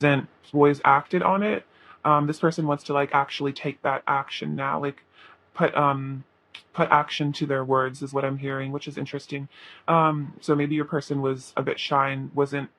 hasn't always acted on it. This person wants to like actually take that action now, like put um put action to their words is what I'm hearing, which is interesting. So maybe your person was a bit shy and wasn't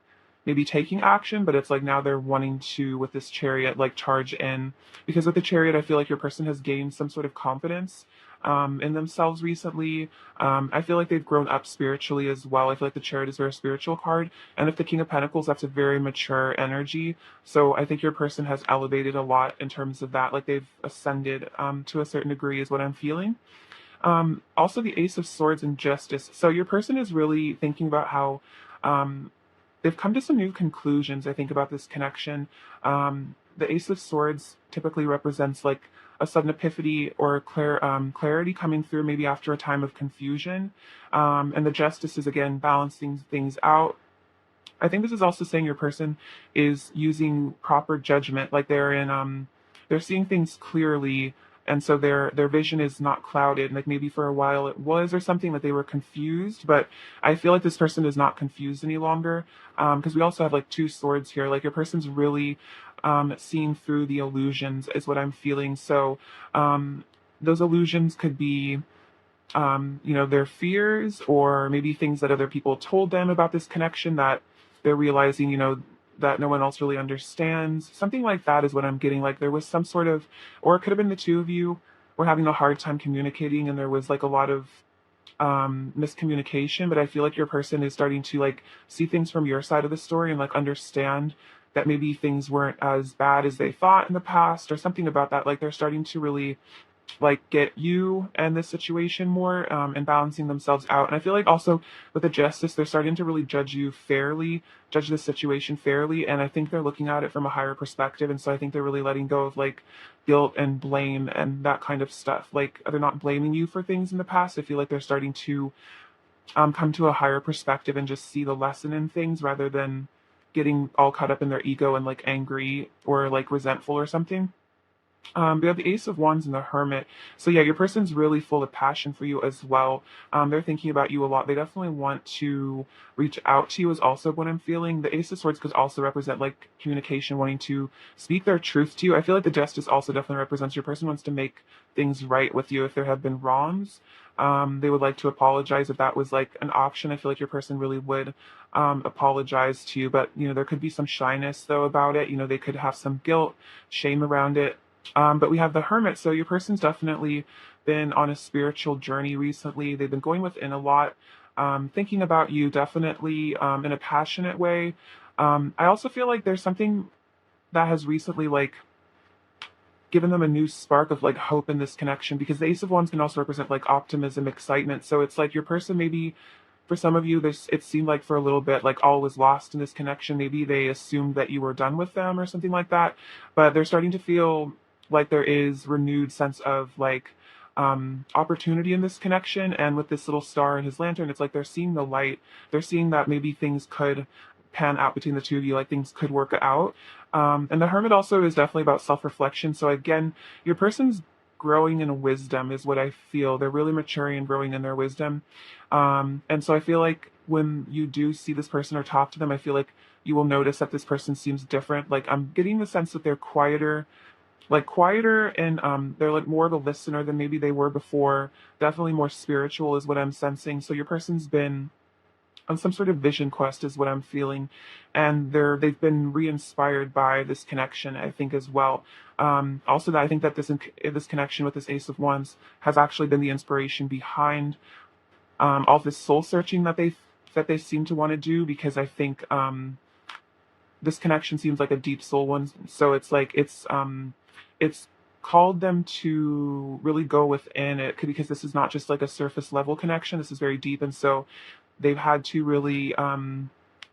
maybe taking action, but it's like now they're wanting to, with this chariot, like charge in. Because with the chariot, I feel like your person has gained some sort of confidence in themselves recently. I feel like they've grown up spiritually as well. I feel like the chariot is a very spiritual card. And if the King of Pentacles, that's a very mature energy. So I think your person has elevated a lot in terms of that. Like they've ascended to a certain degree, is what I'm feeling. Also, the Ace of Swords and Justice. So your person is really thinking about how um, they've come to some new conclusions, I think, about this connection. The Ace of Swords typically represents like a sudden epiphany or clarity coming through, maybe after a time of confusion. And the Justice is again balancing things out. I think this is also saying your person is using proper judgment, like they're seeing things clearly, and so their vision is not clouded. Like maybe for a while it was or something that they were confused, but I feel like this person is not confused any longer. Because we also have like two swords here. Like your person's really seeing through the illusions, is what I'm feeling. So um, those illusions could be their fears or maybe things that other people told them about this connection that they're realizing, that no one else really understands. Something like that is what I'm getting. Like there was some sort of, or it could have been the two of you were having a hard time communicating and there was like a lot of miscommunication, but I feel like your person is starting to like see things from your side of the story and like understand that maybe things weren't as bad as they thought in the past or something about that. Like they're starting to really like get you and this situation more and balancing themselves out. And I feel like also with the justice, they're starting to really judge you fairly, judge the situation fairly. And I think they're looking at it from a higher perspective. And so I think they're really letting go of like guilt and blame and that kind of stuff. Like they're not blaming you for things in the past. I feel like they're starting to come to a higher perspective and just see the lesson in things rather than getting all caught up in their ego and like angry or like resentful or something. We have the Ace of Wands and the Hermit. So yeah, your person's really full of passion for you as well. They're thinking about you a lot. They definitely want to reach out to you is also what I'm feeling. The Ace of Swords could also represent like communication, wanting to speak their truth to you. I feel like the Justice also definitely represents your person wants to make things right with you if there have been wrongs. They would like to apologize if that was like an option. I feel like your person really would apologize to you, but there could be some shyness though about it. They could have some guilt, shame around it. But we have the Hermit. So your person's definitely been on a spiritual journey recently. They've been going within a lot, thinking about you definitely in a passionate way. I also feel like there's something that has recently like given them a new spark of like hope in this connection because the Ace of Wands can also represent like optimism, excitement. So it's like your person maybe for some of you this it seemed like for a little bit like all was lost in this connection. Maybe they assumed that you were done with them or something like that, but they're starting to feel like there is renewed sense of like opportunity in this connection. And with this little star in his lantern, it's like they're seeing the light. They're seeing that maybe things could pan out between the two of you, like things could work out. And the Hermit also is definitely about self-reflection. So again, your person's growing in wisdom is what I feel. They're really maturing and growing in their wisdom. And so I feel like when you do see this person or talk to them, I feel like you will notice that this person seems different. Like I'm getting the sense that they're quieter and they're like more of a listener than maybe they were before. Definitely more spiritual is what I'm sensing. So your person's been on some sort of vision quest is what I'm feeling, and they've been re-inspired by this connection, I think, as well. Also, that I think that this connection with this Ace of Wands has actually been the inspiration behind all this soul searching that they seem to want to do, because I think this connection seems like a deep soul one. So it's like it's called them to really go within it because this is not just like a surface level connection. This is very deep, and so they've had to really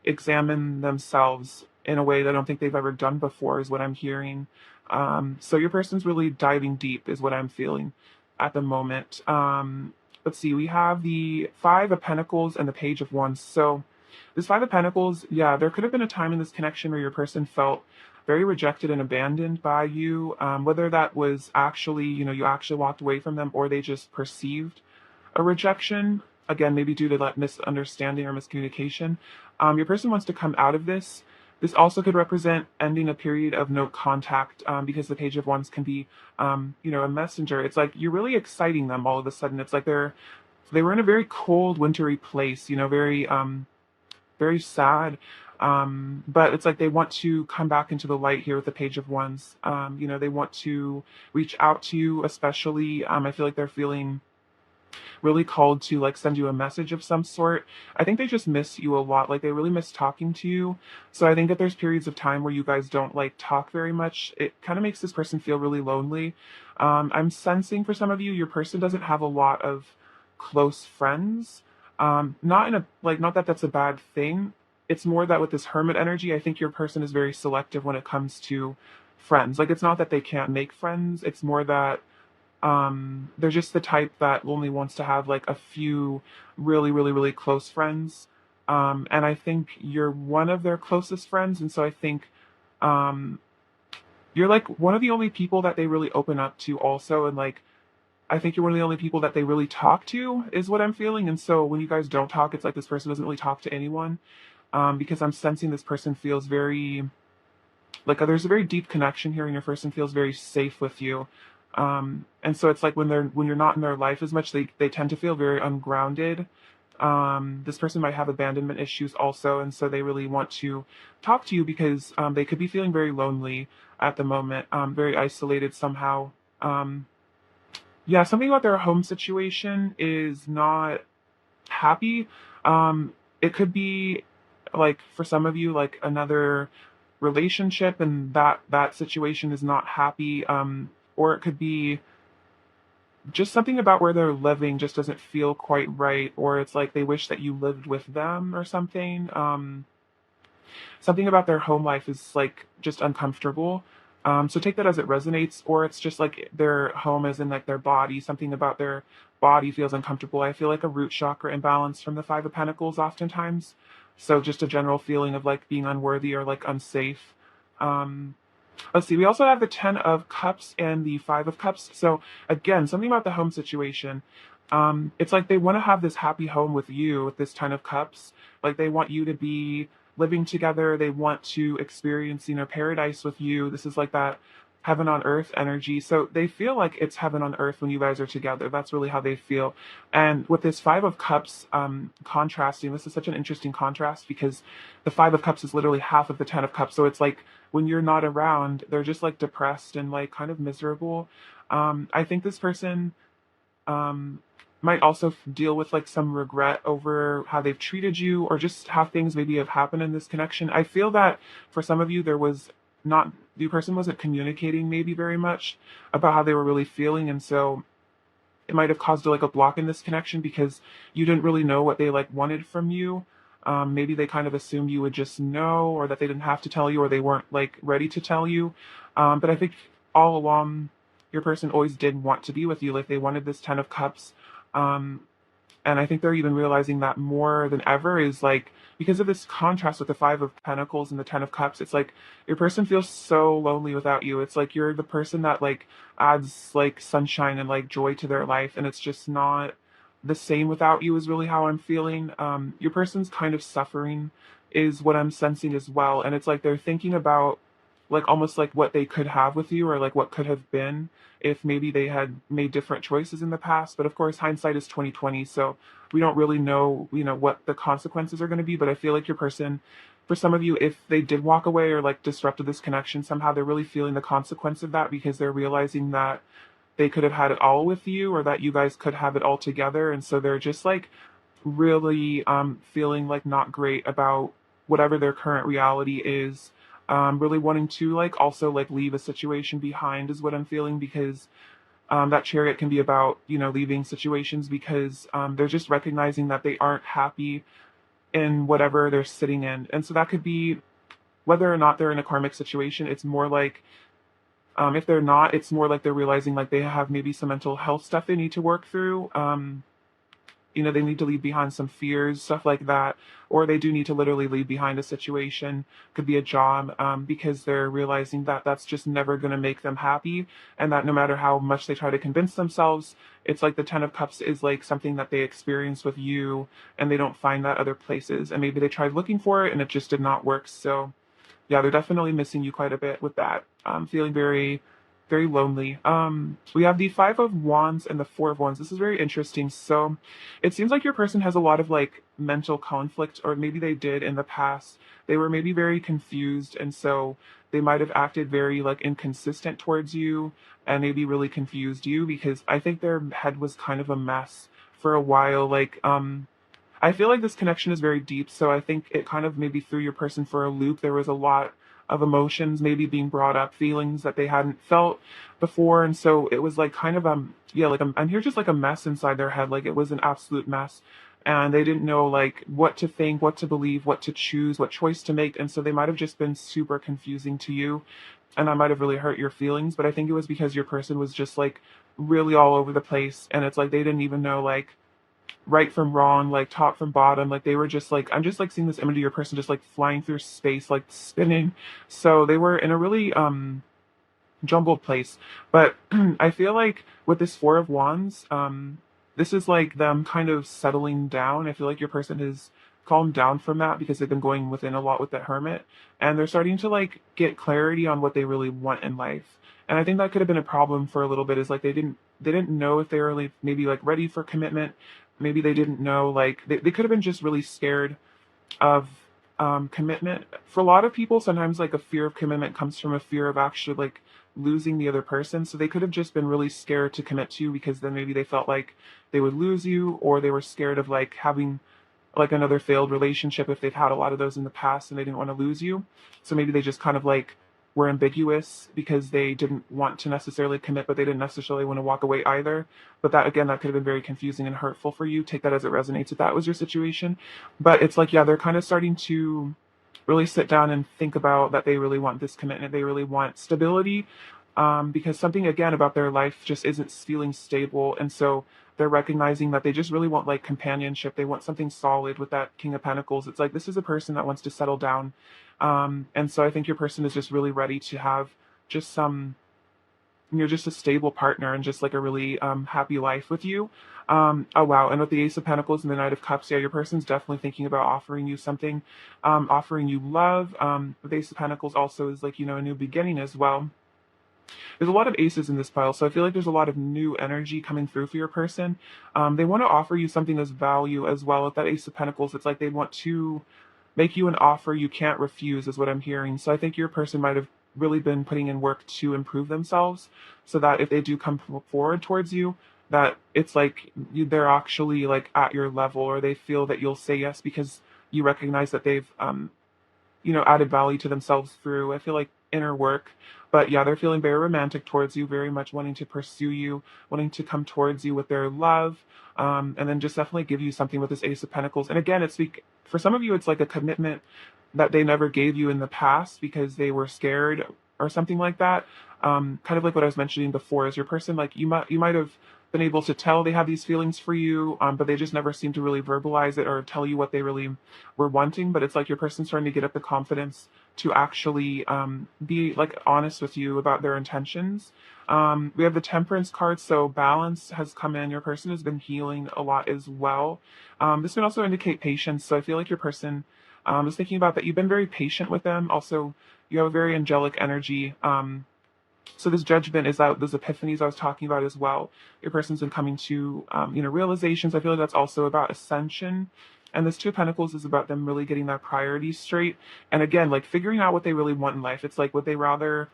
examine themselves in a way that I don't think they've ever done before, is what I'm hearing. So your person's really diving deep, is what I'm feeling at the moment. Let's see, we have the Five of Pentacles and the Page of Wands. So this Five of Pentacles, yeah, there could have been a time in this connection where your person felt very rejected and abandoned by you, whether that was actually, you actually walked away from them or they just perceived a rejection. Again, maybe due to that misunderstanding or miscommunication. Your person wants to come out of this, This also could represent ending a period of no contact, because the Page of Wands can be, a messenger. It's like you're really exciting them all of a sudden. It's like they were in a very cold, wintry place, very sad. But it's like they want to come back into the light here with the Page of Wands. They want to reach out to you, especially. I feel like they're feeling really called to like send you a message of some sort. I think they just miss you a lot. Like they really miss talking to you. So I think that there's periods of time where you guys don't like talk very much. It kind of makes this person feel really lonely. I'm sensing for some of you, your person doesn't have a lot of close friends. Not in a like not that that's a bad thing. It's more that with this hermit energy, I think your person is very selective when it comes to friends. Like it's not that they can't make friends. It's more that they're just the type that only wants to have like a few really, really, really close friends. And I think you're one of their closest friends. And so I think um, you're like one of the only people that they really open up to also. And like, I think you're one of the only people that they really talk to, is what I'm feeling. And so when you guys don't talk, it's like this person doesn't really talk to anyone, because I'm sensing this person feels very like there's a very deep connection here and your person feels very safe with you. And so it's like when you're not in their life as much, they tend to feel very ungrounded. This person might have abandonment issues also, and so they really want to talk to you because they could be feeling very lonely at the moment, very isolated somehow. um, yeah, something about their home situation is not happy. It could be like for some of you, like another relationship, and that situation is not happy. Or it could be just something about where they're living just doesn't feel quite right, or it's like they wish that you lived with them or something. Something about their home life is like just uncomfortable. So take that as it resonates, or it's just like their home is in like their body. Something about their body feels uncomfortable. I feel like a root chakra imbalance from the Five of Pentacles oftentimes. So just a general feeling of like being unworthy or like unsafe. Um, let's see. We also have the Ten of Cups and the Five of Cups. So again, something about the home situation. It's like they want to have this happy home with you with this Ten of Cups. Like they want you to be living together. They want to experience, paradise with you. This is like that heaven on earth energy. So they feel like it's heaven on earth when you guys are together. That's really how they feel. And with this Five of Cups contrasting, this is such an interesting contrast because the Five of Cups is literally half of the Ten of Cups. So it's like when you're not around, they're just like depressed and like kind of miserable. I think this person um, might also deal with like some regret over how they've treated you or just how things maybe have happened in this connection. I feel that for some of you, there was not, the person wasn't communicating maybe very much about how they were really feeling. And so it might have caused like a block in this connection because you didn't really know what they like wanted from you. Maybe they kind of assumed you would just know, or that they didn't have to tell you, or they weren't like ready to tell you. But I think all along, your person always did want to be with you. Like they wanted this Ten of Cups. Um, and I think they're even realizing that more than ever is like because of this contrast with the Five of Pentacles and the Ten of Cups, it's like your person feels so lonely without you. It's like you're the person that like adds like sunshine and like joy to their life, and it's just not the same without you, is really how I'm feeling. Your person's kind of suffering is what I'm sensing as well. And it's like they're thinking about like almost like what they could have with you, or like what could have been if maybe they had made different choices in the past. But of course, hindsight is 2020, so we don't really know, what the consequences are going to be. But I feel like your person, for some of you, if they did walk away or like disrupted this connection somehow, they're really feeling the consequence of that because they're realizing that they could have had it all with you, or that you guys could have it all together. And so they're just like really feeling like not great about whatever their current reality is. Really wanting to like also like leave a situation behind is what I'm feeling, because that Chariot can be about, leaving situations because they're just recognizing that they aren't happy in whatever they're sitting in. And so that could be whether or not they're in a karmic situation. It's more like if they're not, it's more like they're realizing like they have maybe some mental health stuff they need to work through. They need to leave behind some fears, stuff like that, or they do need to literally leave behind a situation, could be a job, because they're realizing that that's just never going to make them happy, and that no matter how much they try to convince themselves, it's like the Ten of Cups is like something that they experience with you, and they don't find that other places, and maybe they tried looking for it and it just did not work. So Yeah, they're definitely missing you quite a bit with that. Feeling very, very lonely. We have the Five of Wands and the Four of Wands. This is very interesting. So it seems like your person has a lot of like mental conflict, or maybe they did in the past. They were maybe very confused, and so they might have acted very like inconsistent towards you and maybe really confused you because I think their head was kind of a mess for a while. I feel like this connection is very deep, so I think it kind of maybe threw your person for a loop. There was a lot of emotions maybe being brought up, feelings that they hadn't felt before, and so it was like kind of yeah, like I'm here just like a mess inside their head. Like it was an absolute mess, and they didn't know like what to think, what to believe, what to choose, what choice to make, and so they might have just been super confusing to you, and that might have really hurt your feelings. But I think it was because your person was just like really all over the place, and it's like they didn't even know like right from wrong, like top from bottom. Like they were just like I'm just like seeing this image of your person just like flying through space, like spinning. So they were in a really jumbled place. But I feel like with this Four of Wands, this is like them kind of settling down. I feel like your person has calmed down from that because they've been going within a lot with the Hermit, and they're starting to like get clarity on what they really want in life. And I think that could have been a problem for a little bit. Is like they didn't know if they were like maybe like ready for commitment. Maybe they didn't know like they could have been just really scared of commitment. For a lot of people, sometimes like a fear of commitment comes from a fear of actually like losing the other person. So they could have just been really scared to commit to you because then maybe they felt like they would lose you, or they were scared of like having like another failed relationship if they've had a lot of those in the past and they didn't want to lose you. So maybe they just kind of like were ambiguous because they didn't want to necessarily commit, but they didn't necessarily want to walk away either. But that again, that could have been very confusing and hurtful for you. Take that as it resonates if that was your situation. But it's like, yeah, they're kind of starting to really sit down and think about that they really want this commitment. They really want stability, because something again about their life just isn't feeling stable. And so they're recognizing that they just really want like companionship. They want something solid with that King of Pentacles. It's like this is a person that wants to settle down. And so I think your person is just really ready to have just some, you're just a stable partner and just like a really happy life with you. Oh wow. And with the Ace of Pentacles and the Knight of Cups, yeah, your person's definitely thinking about offering you something, offering you love. The Ace of Pentacles also is like, a new beginning as well. There's a lot of aces in this pile, so I feel like there's a lot of new energy coming through for your person. They want to offer you something as value as well. With that Ace of Pentacles, it's like they want to make you an offer you can't refuse, is what I'm hearing. So I think your person might have really been putting in work to improve themselves, so that if they do come forward towards you, that it's like they're actually like at your level, or they feel that you'll say yes because you recognize that they've added value to themselves through, I feel like, inner work. But yeah, they're feeling very romantic towards you, very much wanting to pursue you, wanting to come towards you with their love, and then just definitely give you something with this Ace of Pentacles. And again, for some of you, it's like a commitment that they never gave you in the past because they were scared or something like that. Kind of like what I was mentioning before, is your person like you might have been able to tell they have these feelings for you, but they just never seem to really verbalize it or tell you what they really were wanting. But it's like your person's starting to get up the confidence to actually be like honest with you about their intentions. We have the Temperance card, so balance has come in. Your person has been healing a lot as well. This can also indicate patience. So I feel like your person is thinking about that. You've been very patient with them. Also, you have a very angelic energy. So this judgment is out, those epiphanies I was talking about as well. Your person's been coming to, realizations. I feel like that's also about ascension. And this Two of Pentacles is about them really getting their priorities straight. And again, like figuring out what they really want in life. It's like, would they rather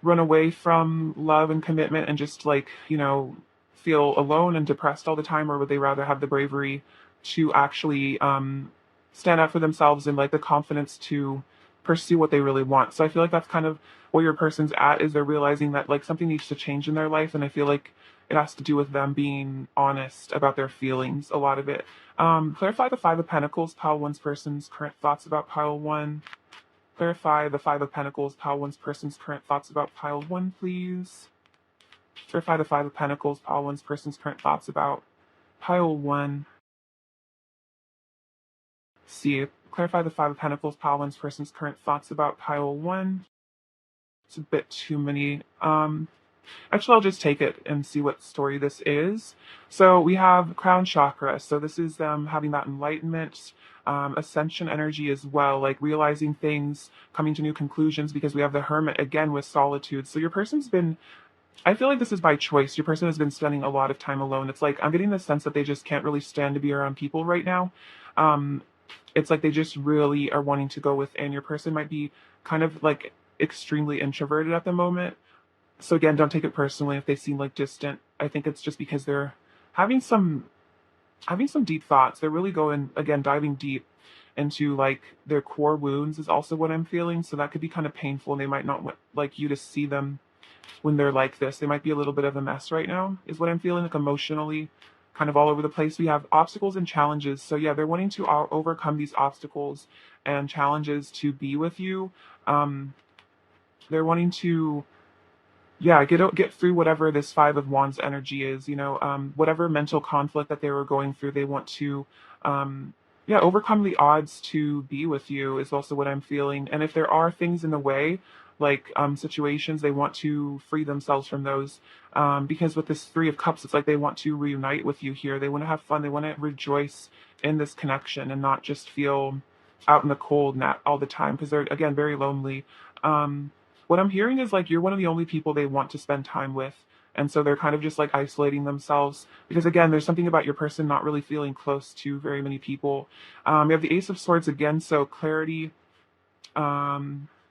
run away from love and commitment and just like, feel alone and depressed all the time? Or would they rather have the bravery to actually stand up for themselves and like the confidence to pursue what they really want? So I feel like that's kind of where your person's at, is they're realizing that like something needs to change in their life. And I feel like it has to do with them being honest about their feelings, a lot of it. Clarify the Five of Pentacles, pile one's person's current thoughts about pile one. Clarify the Five of Pentacles, pile one's person's current thoughts about pile one, please. Clarify the Five of Pentacles, pile one's person's current thoughts about pile one. See, clarify the Five of Pentacles, pile one's person's current thoughts about pile one. It's a bit too many. Actually, I'll just take it and see what story this is. So we have crown chakra. So this is them having that enlightenment. ascension energy as well, like realizing things, coming to new conclusions, because we have the Hermit again with solitude. So your person's been, I feel like this is by choice. Your person has been spending a lot of time alone. It's like I'm getting the sense that they just can't really stand to be around people right now. Um, it's like they just really are wanting to go within. Your person might be kind of like extremely introverted at the moment. So again, don't take it personally if they seem like distant. I think it's just because they're having some having some deep thoughts. They're really going, again, diving deep into like their core wounds is also what I'm feeling. So that could be kind of painful, and they might not want like you to see them when they're like this. They might be a little bit of a mess right now, is what I'm feeling, like emotionally, kind of all over the place. We have obstacles and challenges. So yeah, they're wanting to overcome these obstacles and challenges to be with you. Um, they're wanting to, yeah, get through whatever this Five of Wands energy is. Whatever mental conflict that they were going through, they want to, yeah, overcome the odds to be with you is also what I'm feeling. And if there are things in the way, like situations, they want to free themselves from those. Because with this Three of Cups, it's like they want to reunite with you here. They want to have fun. They want to rejoice in this connection and not just feel out in the cold all the time, because they're again very lonely. What I'm hearing is like you're one of the only people they want to spend time with. And so they're kind of just like isolating themselves because, again, there's something about your person not really feeling close to very many people. You have the Ace of Swords again, so clarity,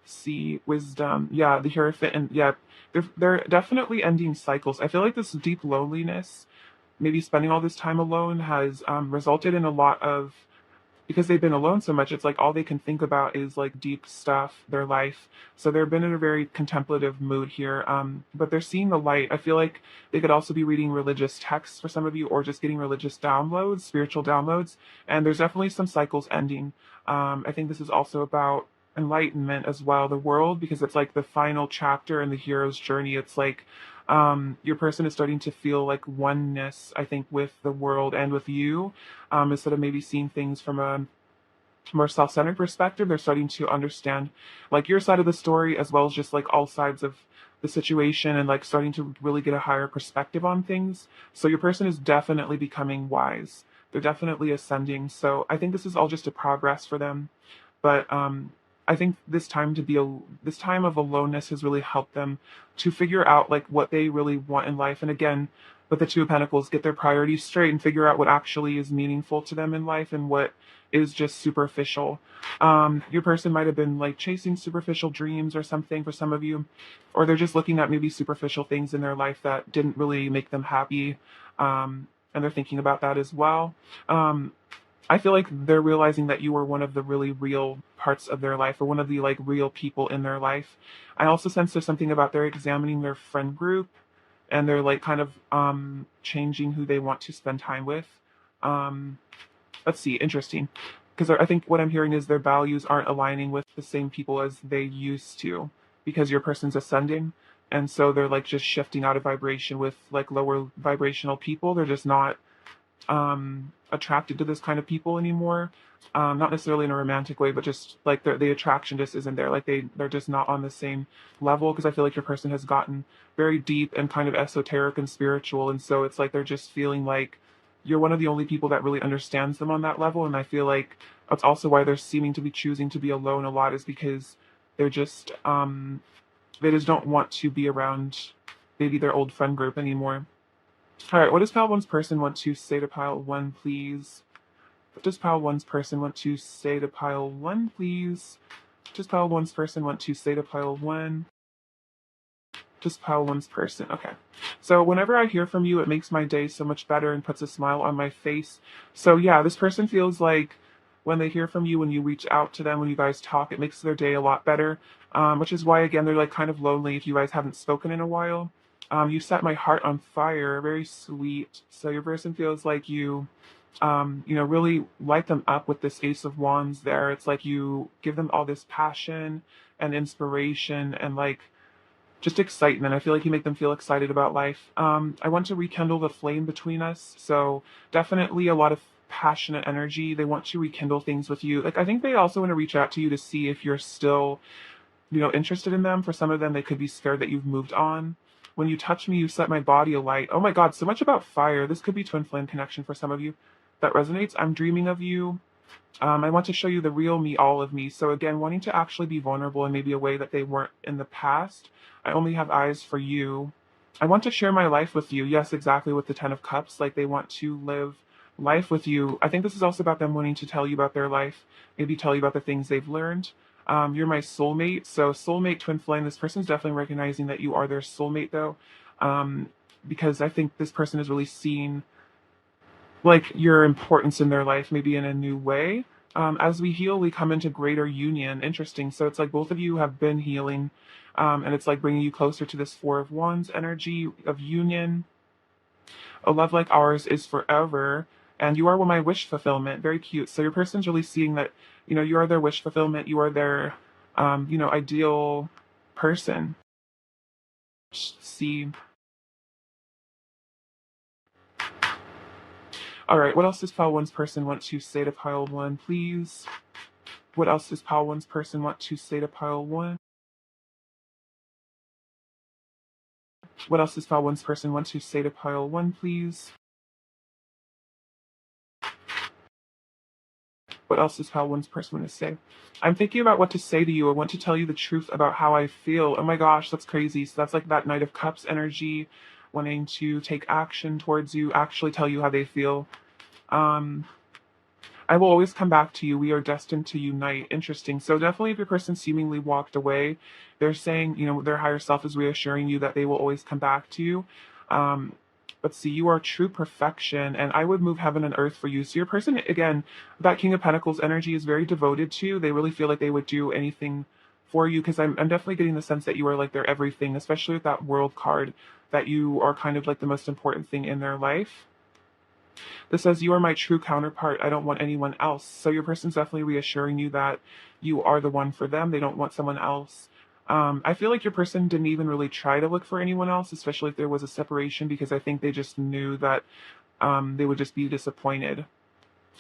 see, wisdom, yeah, the Hierophant, and yeah, they're definitely ending cycles. I feel like this deep loneliness, maybe spending all this time alone, has resulted in a lot of, because they've been alone so much, it's like all they can think about is like deep stuff, their life. So they've been in a very contemplative mood here. But they're seeing the light. I feel like they could also be reading religious texts for some of you, or just getting religious downloads, spiritual downloads. And there's definitely some cycles ending. I think this is also about enlightenment as well, the world, because it's like the final chapter in the hero's journey. It's like your person is starting to feel like oneness, I think, with the world and with you, instead of maybe seeing things from a more self-centered perspective. They're starting to understand like your side of the story as well as just like all sides of the situation, and like starting to really get a higher perspective on things. So your person is definitely becoming wise. They're definitely ascending. So I think this is all just a progress for them. But I think this time of aloneness has really helped them to figure out like what they really want in life. And again, with the Two of Pentacles, get their priorities straight and figure out what actually is meaningful to them in life and what is just superficial. Your person might have been like chasing superficial dreams or something for some of you, or they're just looking at maybe superficial things in their life that didn't really make them happy. And they're thinking about that as well. I feel like they're realizing that you were one of the really real parts of their life, or one of the like real people in their life. I also sense there's something about they're examining their friend group, and they're like kind of changing who they want to spend time with. Um, let's see, interesting. Because I think what I'm hearing is their values aren't aligning with the same people as they used to, because your person's ascending. And so they're like just shifting out of vibration with like lower vibrational people. They're just not attracted to this kind of people anymore. Not necessarily in a romantic way, but just like the attraction just isn't there. Like they're just not on the same level, because I feel like your person has gotten very deep and kind of esoteric and spiritual. And so it's like they're just feeling like you're one of the only people that really understands them on that level. And I feel like that's also why they're seeming to be choosing to be alone a lot, is because they're just, they just don't want to be around maybe their old friend group anymore. All right, what does pile one's person want to say to pile one, please? What does pile one's person want to say to pile one, please? What does pile one's person want to say to pile one? Just pile one's person. Okay. So whenever I hear from you, it makes my day so much better and puts a smile on my face. So yeah, this person feels like when they hear from you, when you reach out to them, when you guys talk, it makes their day a lot better. Which is why, again, they're like kind of lonely if you guys haven't spoken in a while. You set my heart on fire. Very sweet. So your person feels like you, really light them up with this Ace of Wands there. It's like you give them all this passion and inspiration and like just excitement. I feel like you make them feel excited about life. I want to rekindle the flame between us. So definitely a lot of passionate energy. They want to rekindle things with you. Like I think they also want to reach out to you to see if you're still, interested in them. For some of them, they could be scared that you've moved on. When you touch me, you set my body alight. Oh my God, so much about fire. This could be twin flame connection for some of you. That resonates. I'm dreaming of you. I want to show you the real me, all of me. So again, wanting to actually be vulnerable in maybe a way that they weren't in the past. I only have eyes for you. I want to share my life with you. Yes, exactly, with the Ten of Cups. Like, they want to live life with you. I think this is also about them wanting to tell you about their life, maybe tell you about the things they've learned. You're my soulmate. So soulmate, twin flame, this person's definitely recognizing that you are their soulmate, though. Um, because I think this person is really seeing like your importance in their life, maybe in a new way. As we heal, we come into greater union. Interesting. So it's like both of you have been healing, and it's like bringing you closer to this Four of Wands energy of union. A love like ours is forever, and you are my wish fulfillment. Very cute. So your person's really seeing that, you are their wish fulfillment. You are their, ideal person. See. All right. What else does pile one's person want to say to pile one, please? What else does pile one's person want to say to pile one? What else does pile one's person want to say to pile one, please? What else does pile one's person want to say? I'm thinking about what to say to you. I want to tell you the truth about how I feel. Oh my gosh, that's crazy. So that's like that Knight of Cups energy, wanting to take action towards you, actually tell you how they feel. Um, I will always come back to you. We are destined to unite. Interesting. So definitely if your person seemingly walked away, they're saying, their higher self is reassuring you that they will always come back to you. Um, but see, you are true perfection, and I would move heaven and earth for you. So your person, again, that King of Pentacles energy is very devoted to you. They really feel like they would do anything for you, because I'm definitely getting the sense that you are like their everything, especially with that World card, that you are kind of like the most important thing in their life. This says, you are my true counterpart. I don't want anyone else. So your person's definitely reassuring you that you are the one for them. They don't want someone else. I feel like your person didn't even really try to look for anyone else, especially if there was a separation, because I think they just knew that they would just be disappointed.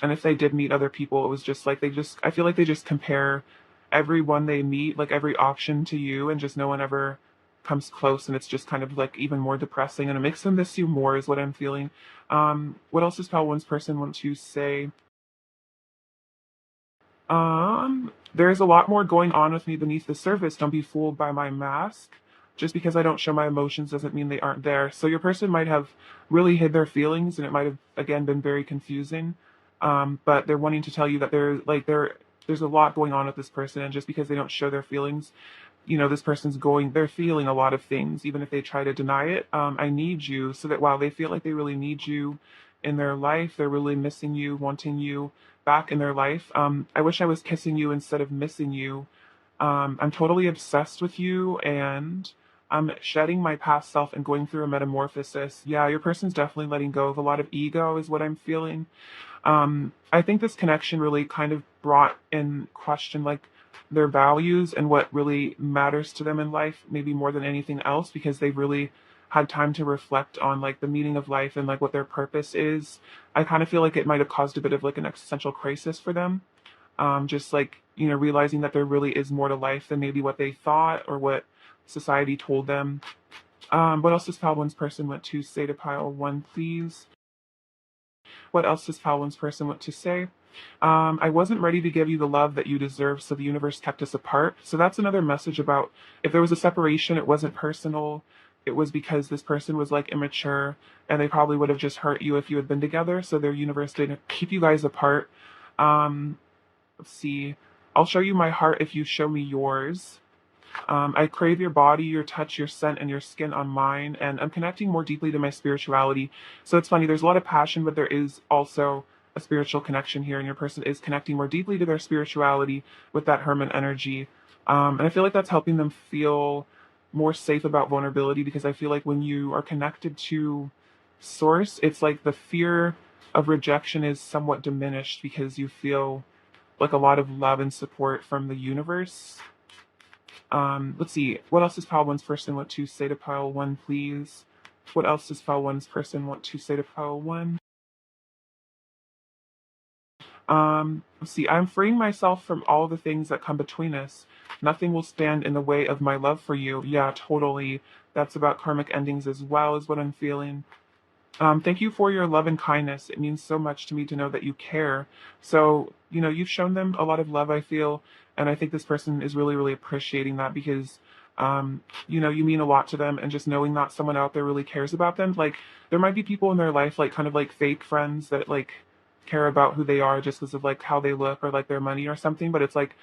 And if they did meet other people, it was just like I feel like they just compare everyone they meet, like every option to you, and just no one ever comes close. And it's just kind of like even more depressing, and it makes them miss you more, is what I'm feeling. What else does Pal One's person want to say? There's a lot more going on with me beneath the surface. Don't be fooled by my mask. Just because I don't show my emotions doesn't mean they aren't there. So your person might have really hid their feelings, and it might have again been very confusing. But they're wanting to tell you that there's a lot going on with this person, and just because they don't show their feelings, this person's they're feeling a lot of things, even if they try to deny it. I need you, so that while they feel like they really need you in their life, they're really missing you, wanting you back in their life. I wish I was kissing you instead of missing you. I'm totally obsessed with you, and I'm shedding my past self and going through a metamorphosis. Yeah, your person's definitely letting go of a lot of ego, is what I'm feeling. I think this connection really kind of brought in question like their values and what really matters to them in life, maybe more than anything else, because they've really had time to reflect on like the meaning of life and like what their purpose is. I kind of feel like it might have caused a bit of like an existential crisis for them. Just like, realizing that there really is more to life than maybe what they thought or what society told them. What else does Pile One's person want to say to Pile One, please? What else does Pile One's person want to say? I wasn't ready to give you the love that you deserve, so the universe kept us apart. So that's another message about if there was a separation, it wasn't personal. It was because this person was like immature, and they probably would have just hurt you if you had been together. So their universe didn't keep you guys apart. Um, let's see. I'll show you my heart if you show me yours. I crave your body, your touch, your scent, and your skin on mine, and I'm connecting more deeply to my spirituality. So it's funny, there's a lot of passion, but there is also a spiritual connection here, and your person is connecting more deeply to their spirituality with that hermit energy. And I feel like that's helping them feel more safe about vulnerability, because I feel like when you are connected to source, it's like the fear of rejection is somewhat diminished because you feel like a lot of love and support from the universe. Let's see. What else does Pile One's person want to say to Pile One, please? What else does Pile One's person want to say to Pile One? Let's see. I'm freeing myself from all the things that come between us. Nothing will stand in the way of my love for you. Yeah, totally. That's about karmic endings as well, is what I'm feeling. Thank you for your love and kindness. It means so much to me to know that you care. So, you've shown them a lot of love, I feel, and I think this person is really, really appreciating that because, you mean a lot to them, and just knowing that someone out there really cares about them. Like, there might be people in their life, like, kind of like fake friends that, like, care about who they are just because of, like, how they look or, like, their money or something, but it's like,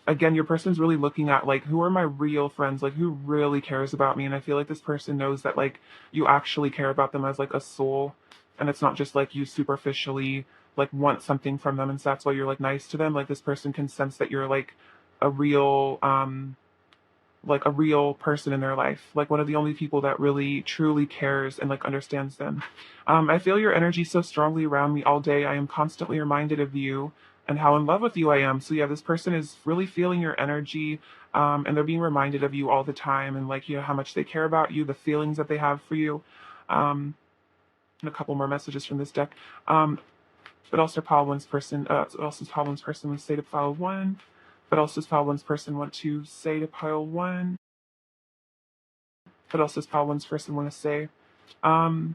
again, your person's really looking at like who are my real friends, like who really cares about me. And I feel like this person knows that like you actually care about them as like a soul, and it's not just like you superficially like want something from them, and so that's why you're like nice to them. Like this person can sense that you're a real like a real person in their life, like one of the only people that really truly cares and like understands them. I feel your energy so strongly around me all day. I am constantly reminded of you and how in love with you I am. So yeah, this person is really feeling your energy, and they're being reminded of you all the time, and like how much they care about you, the feelings that they have for you. Um, and a couple more messages from this deck. But also pile one's person. What else does pile one's person want to say to pile one? But also does pile one's person want to say to pile one? What else does pile one's person want to say? Um,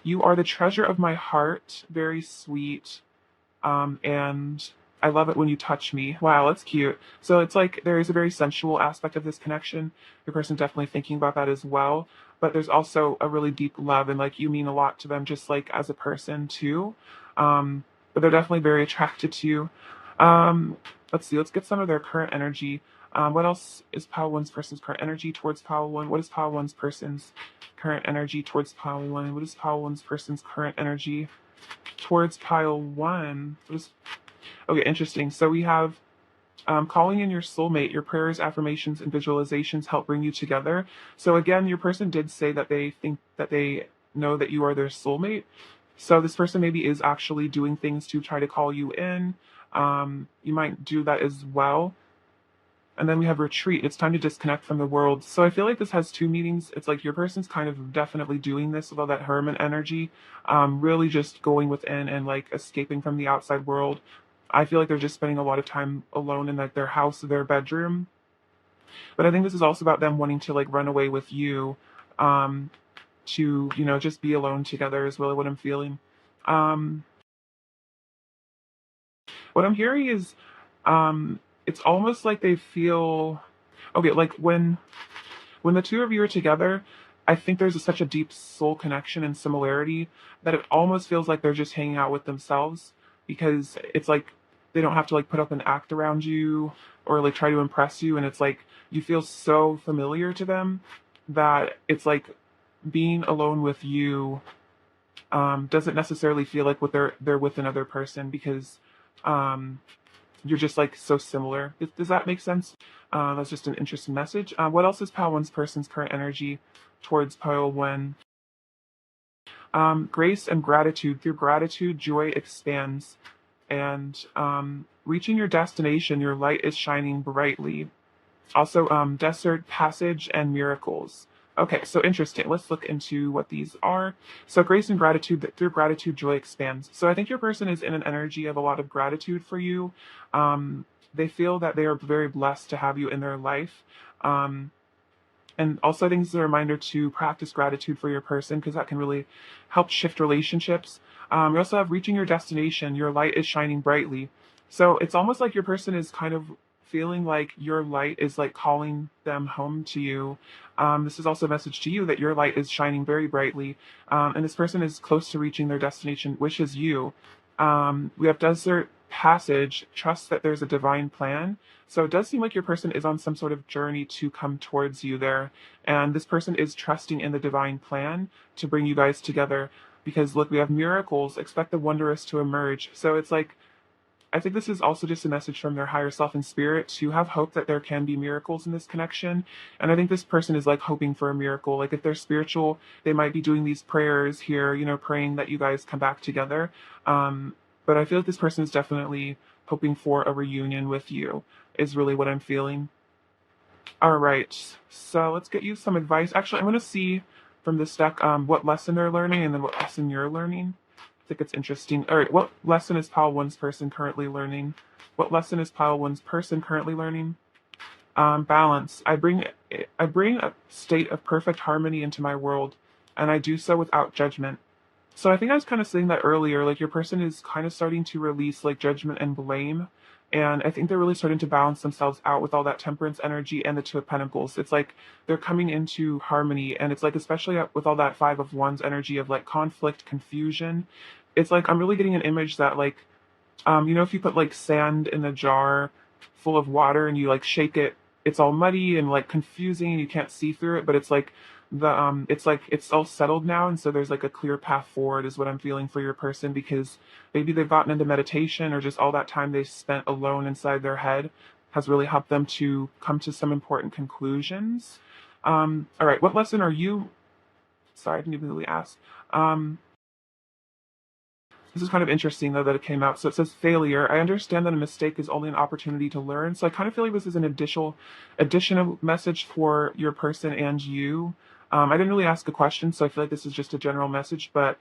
you are the treasure of my heart. Very sweet. And I love it when you touch me. Wow, that's cute. So it's like there is a very sensual aspect of this connection. Your person definitely thinking about that as well. But there's also a really deep love, and like you mean a lot to them, just like as a person too. But they're definitely very attracted to you. Um, let's see. Let's get some of their current energy. What else is Pile One's person's current energy towards Pile One? What is Pile One's person's current energy towards Pile One? What is Pile One's person's current energy towards Pile One? What is Okay, interesting. So we have calling in your soulmate. Your prayers, affirmations, and visualizations help bring you together. So again, your person did say that they think that they know that you are their soulmate. So this person maybe is actually doing things to try to call you in. You might do that as well. And then we have retreat. It's time to disconnect from the world. So I feel like this has two meanings. It's like your person's kind of definitely doing this with all that hermit energy, really just going within and like escaping from the outside world. I feel like they're just spending a lot of time alone in like their house, their bedroom. But I think this is also about them wanting to like run away with you, um, to just be alone together is really what I'm feeling. Um, what I'm hearing is, it's almost like they feel okay, like when the two of you are together, I think there's such a deep soul connection and similarity that it almost feels like they're just hanging out with themselves, because it's like they don't have to like put up an act around you or like try to impress you, and it's like you feel so familiar to them that it's like being alone with you doesn't necessarily feel like what they're with another person, because um, you're just like so similar. Does that make sense? That's just an interesting message. What else is Pile One's person's current energy towards Pile One? Grace and gratitude. Through gratitude, joy expands. And reaching your destination, your light is shining brightly. Also, desert passage and miracles. Okay, so interesting. Let's look into what these are. So, grace and gratitude, that through gratitude, joy expands. So, I think your person is in an energy of a lot of gratitude for you. They feel that they are very blessed to have you in their life. Um, and also, I think it's a reminder to practice gratitude for your person, because that can really help shift relationships. You also have reaching your destination, your light is shining brightly. So it's almost like your person is kind of feeling like your light is like calling them home to you. This is also a message to you that your light is shining very brightly. And this person is close to reaching their destination, which is you. We have desert passage, trust that there's a divine plan. So it does seem like your person is on some sort of journey to come towards you there. And this person is trusting in the divine plan to bring you guys together. Because look, we have miracles, expect the wondrous to emerge. So it's like, I think this is also just a message from their higher self and spirit to have hope that there can be miracles in this connection. And I think this person is like hoping for a miracle. Like if they're spiritual, they might be doing these prayers here, praying that you guys come back together. Um, but I feel like this person is definitely hoping for a reunion with you, is really what I'm feeling. All right, so let's get you some advice. Actually, I'm going to see from this deck what lesson they're learning and then what lesson you're learning. I think it's interesting. All right, what lesson is Pile One's person currently learning? What lesson is Pile One's person currently learning? Balance. I bring a state of perfect harmony into my world, and I do so without judgment. So I think I was kind of saying that earlier, like your person is kind of starting to release like judgment and blame. And I think they're really starting to balance themselves out with all that temperance energy and the two of pentacles. It's like they're coming into harmony. And it's like, especially with all that five of wands energy of like conflict, confusion, it's like I'm really getting an image that like if you put like sand in a jar full of water and you like shake it, it's all muddy and like confusing and you can't see through it, but it's like it's all settled now, and so there's like a clear path forward is what I'm feeling for your person, because maybe they've gotten into meditation or just all that time they spent alone inside their head has really helped them to come to some important conclusions. All right, what lesson are you sorry, I didn't even really ask. Um, This is kind of interesting though that it came out. So it says failure. I understand that a mistake is only an opportunity to learn. So I kind of feel like this is an additional message for your person and you. I didn't really ask a question, so I feel like this is just a general message. But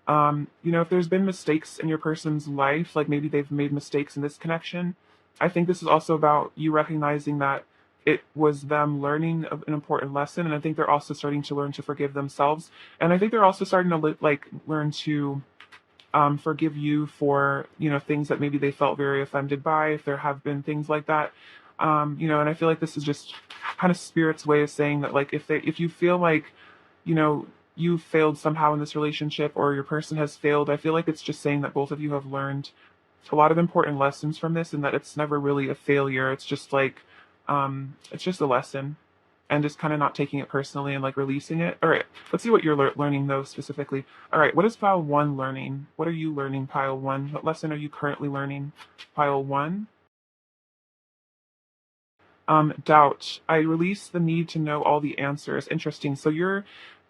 if there's been mistakes in your person's life, like maybe they've made mistakes in this connection, I think this is also about you recognizing that it was them learning an important lesson, and I think they're also starting to learn to forgive themselves, and I think they're also starting to learn to forgive you for things that maybe they felt very offended by, if there have been things like that. And I feel like this is just kind of spirit's way of saying that, like, if you feel like you know you failed somehow in this relationship, or your person has failed, I feel like it's just saying that both of you have learned a lot of important lessons from this, and that it's never really a failure. It's just like it's just a lesson, and just kind of not taking it personally and like releasing it. All right, let's see what you're learning though specifically. All right, what is pile one learning? What are you learning, pile one? What lesson are you currently learning, pile one? Doubt. I release the need to know all the answers. Interesting. So you're,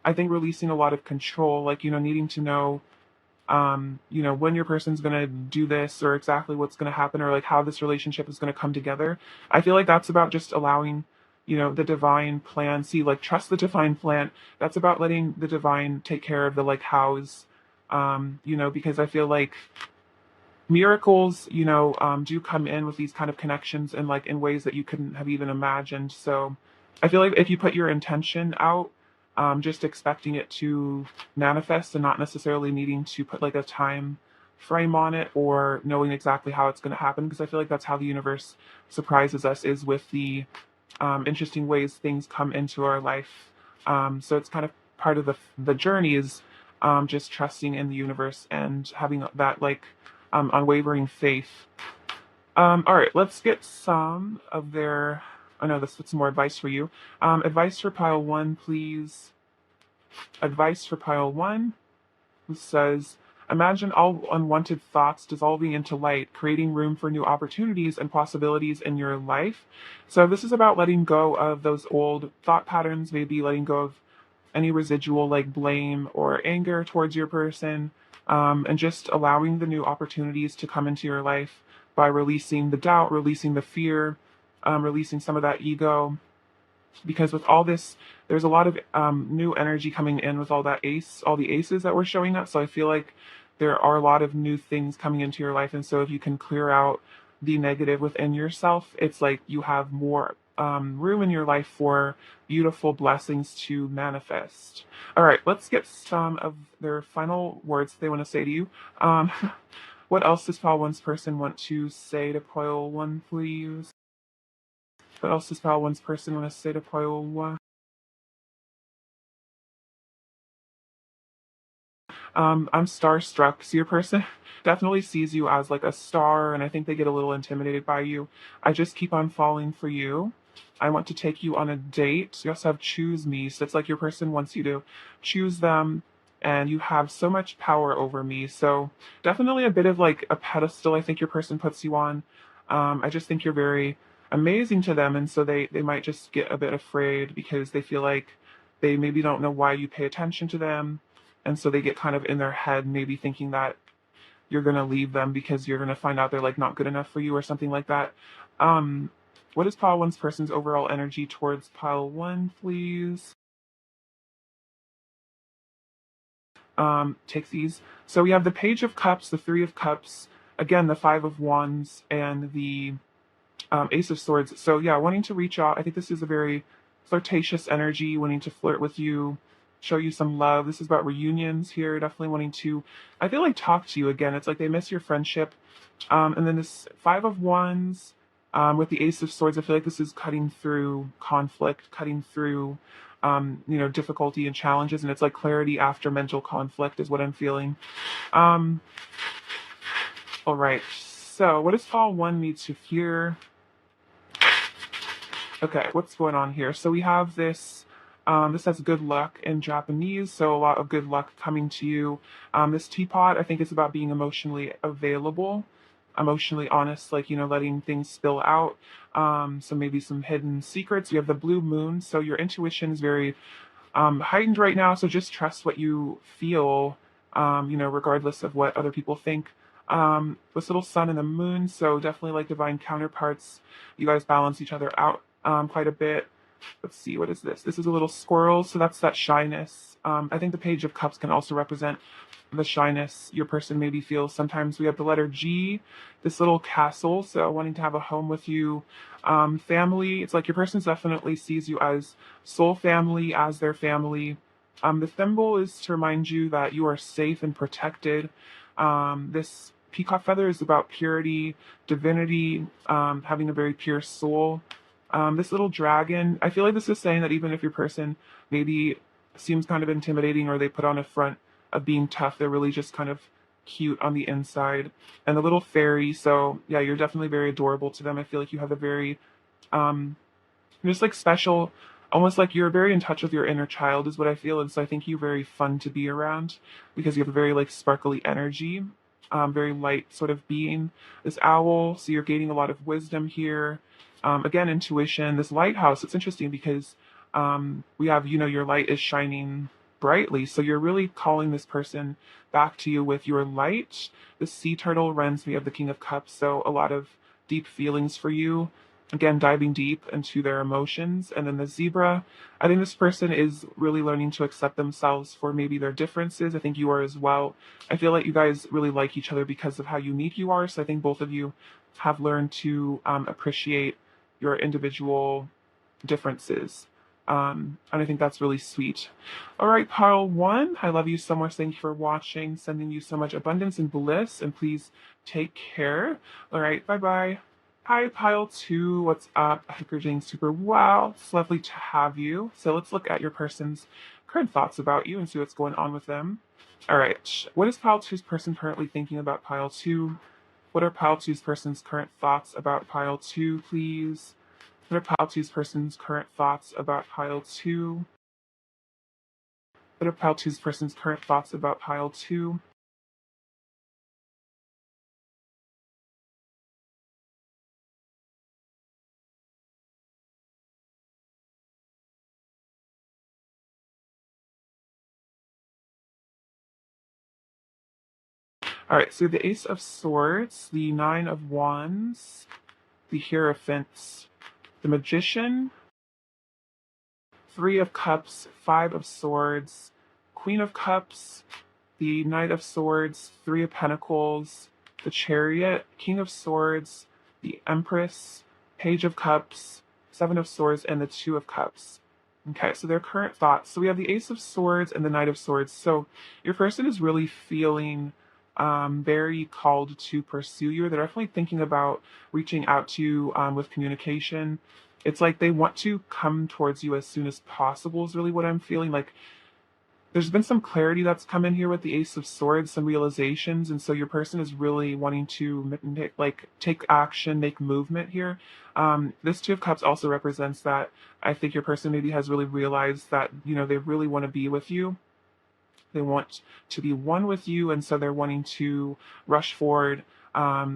I think, releasing a lot of control, like, needing to know when your person's going to do this, or exactly what's going to happen, or like how this relationship is going to come together. I feel like that's about just allowing, the divine plan. See, like, trust the divine plan. That's about letting the divine take care of the like hows, because I feel like miracles, do come in with these kind of connections and like in ways that you couldn't have even imagined. So I feel like if you put your intention out, just expecting it to manifest and not necessarily needing to put like a time frame on it or knowing exactly how it's going to happen, because I feel like that's how the universe surprises us, is with the interesting ways things come into our life. So it's kind of part of the journey is just trusting in the universe and having that like unwavering faith. All right, let's get some of their. I know this with some more advice for you. Advice for pile one, please. Advice for pile one says, imagine all unwanted thoughts dissolving into light, creating room for new opportunities and possibilities in your life. So this is about letting go of those old thought patterns, maybe letting go of any residual like blame or anger towards your person, and just allowing the new opportunities to come into your life by releasing the doubt, releasing the fear, releasing some of that ego, because with all this there's a lot of new energy coming in with all the aces that were showing up. So I feel like there are a lot of new things coming into your life, and so if you can clear out the negative within yourself, it's like you have more room in your life for beautiful blessings to manifest. All right, let's get some of their final words they want to say to you. um, what else does pile one's person want to say to pile one, please? What else does pile one's person want to say to pile one? I'm starstruck. So your person definitely sees you as like a star, and I think they get a little intimidated by you. I just keep on falling for you. I want to take you on a date. You also have choose me. So it's like your person wants you to choose them, and you have so much power over me. So definitely a bit of like a pedestal, I think your person puts you on. I just think you're very amazing to them, and so they might just get a bit afraid because they feel like they maybe don't know why you pay attention to them, and so they get kind of in their head maybe thinking that you're going to leave them because you're going to find out they're like not good enough for you or something like that. um what is pile one's person's overall energy towards pile one, please? Take these. So we have the page of cups, the three of cups, again the five of wands, and the ace of swords. So yeah, wanting to reach out. I think this is a very flirtatious energy, wanting to flirt with you, show you some love. This is about reunions here, definitely wanting to, I feel like, talk to you again. It's like they miss your friendship. And then this Five of Wands with the Ace of Swords, I feel like this is cutting through conflict, cutting through, difficulty and challenges. And it's like clarity after mental conflict is what I'm feeling. Um, all right. So what does Fall 1 need to hear? Okay, what's going on here? So we have this. This says good luck in Japanese, so a lot of good luck coming to you. This teapot, I think, is about being emotionally available, emotionally honest, like, letting things spill out. So maybe some hidden secrets. You have the blue moon, so your intuition is very heightened right now. So just trust what you feel, regardless of what other people think. This little sun and the moon, so definitely like divine counterparts. You guys balance each other out quite a bit. Let's see, what is this? This is a little squirrel, so that's that shyness. I think the Page of Cups can also represent the shyness your person maybe feels. Sometimes we have the letter G, this little castle, so wanting to have a home with you. Family, it's like your person definitely sees you as soul family, as their family. The thimble is to remind you that you are safe and protected. This peacock feather is about purity, divinity, having a very pure soul. This little dragon, I feel like this is saying that even if your person maybe seems kind of intimidating or they put on a front of being tough, they're really just kind of cute on the inside. And the little fairy, so yeah, you're definitely very adorable to them. I feel like you have a very, um, just like special, almost like you're very in touch with your inner child, is what I feel. And so I think you're very fun to be around because you have a very like sparkly energy, very light sort of being. This owl, so you're gaining a lot of wisdom here. Again, intuition. This lighthouse, it's interesting because we have, your light is shining brightly. So you're really calling this person back to you with your light. The sea turtle reminds me of the King of Cups. So a lot of deep feelings for you. Again, diving deep into their emotions. And then the zebra, I think this person is really learning to accept themselves for maybe their differences. I think you are as well. I feel like you guys really like each other because of how unique you are. So I think both of you have learned to appreciate your individual differences. And I think that's really sweet. All right, pile one, I love you so much. Thank you for watching. Sending you so much abundance and bliss. And please take care. All right, bye bye. Hi, pile two. What's up? I hope you're doing super well. It's lovely to have you. So let's look at your person's current thoughts about you and see what's going on with them. All right. What is pile two's person currently thinking about pile two? What are pile two's person's current thoughts about pile two, please? What are pile two's person's current thoughts about pile two? What are pile two's person's current thoughts about pile two? All right, so the Ace of Swords, the Nine of Wands, the Hierophant, the Magician, Three of Cups, Five of Swords, Queen of Cups, the Knight of Swords, Three of Pentacles, the Chariot, King of Swords, the Empress, Page of Cups, Seven of Swords, and the Two of Cups. Okay, so their current thoughts. So we have the Ace of Swords and the Knight of Swords. So your person is really feeling very called to pursue you. They're definitely thinking about reaching out to you with communication. It's like they want to come towards you as soon as possible, is really what I'm feeling. Like there's been some clarity that's come in here with the Ace of Swords, some realizations, and so your person is really wanting to take action, make movement here. This Two of Cups also represents that I think your person maybe has really realized that they really want to be with you. They want to be one with you, and so they're wanting to rush forward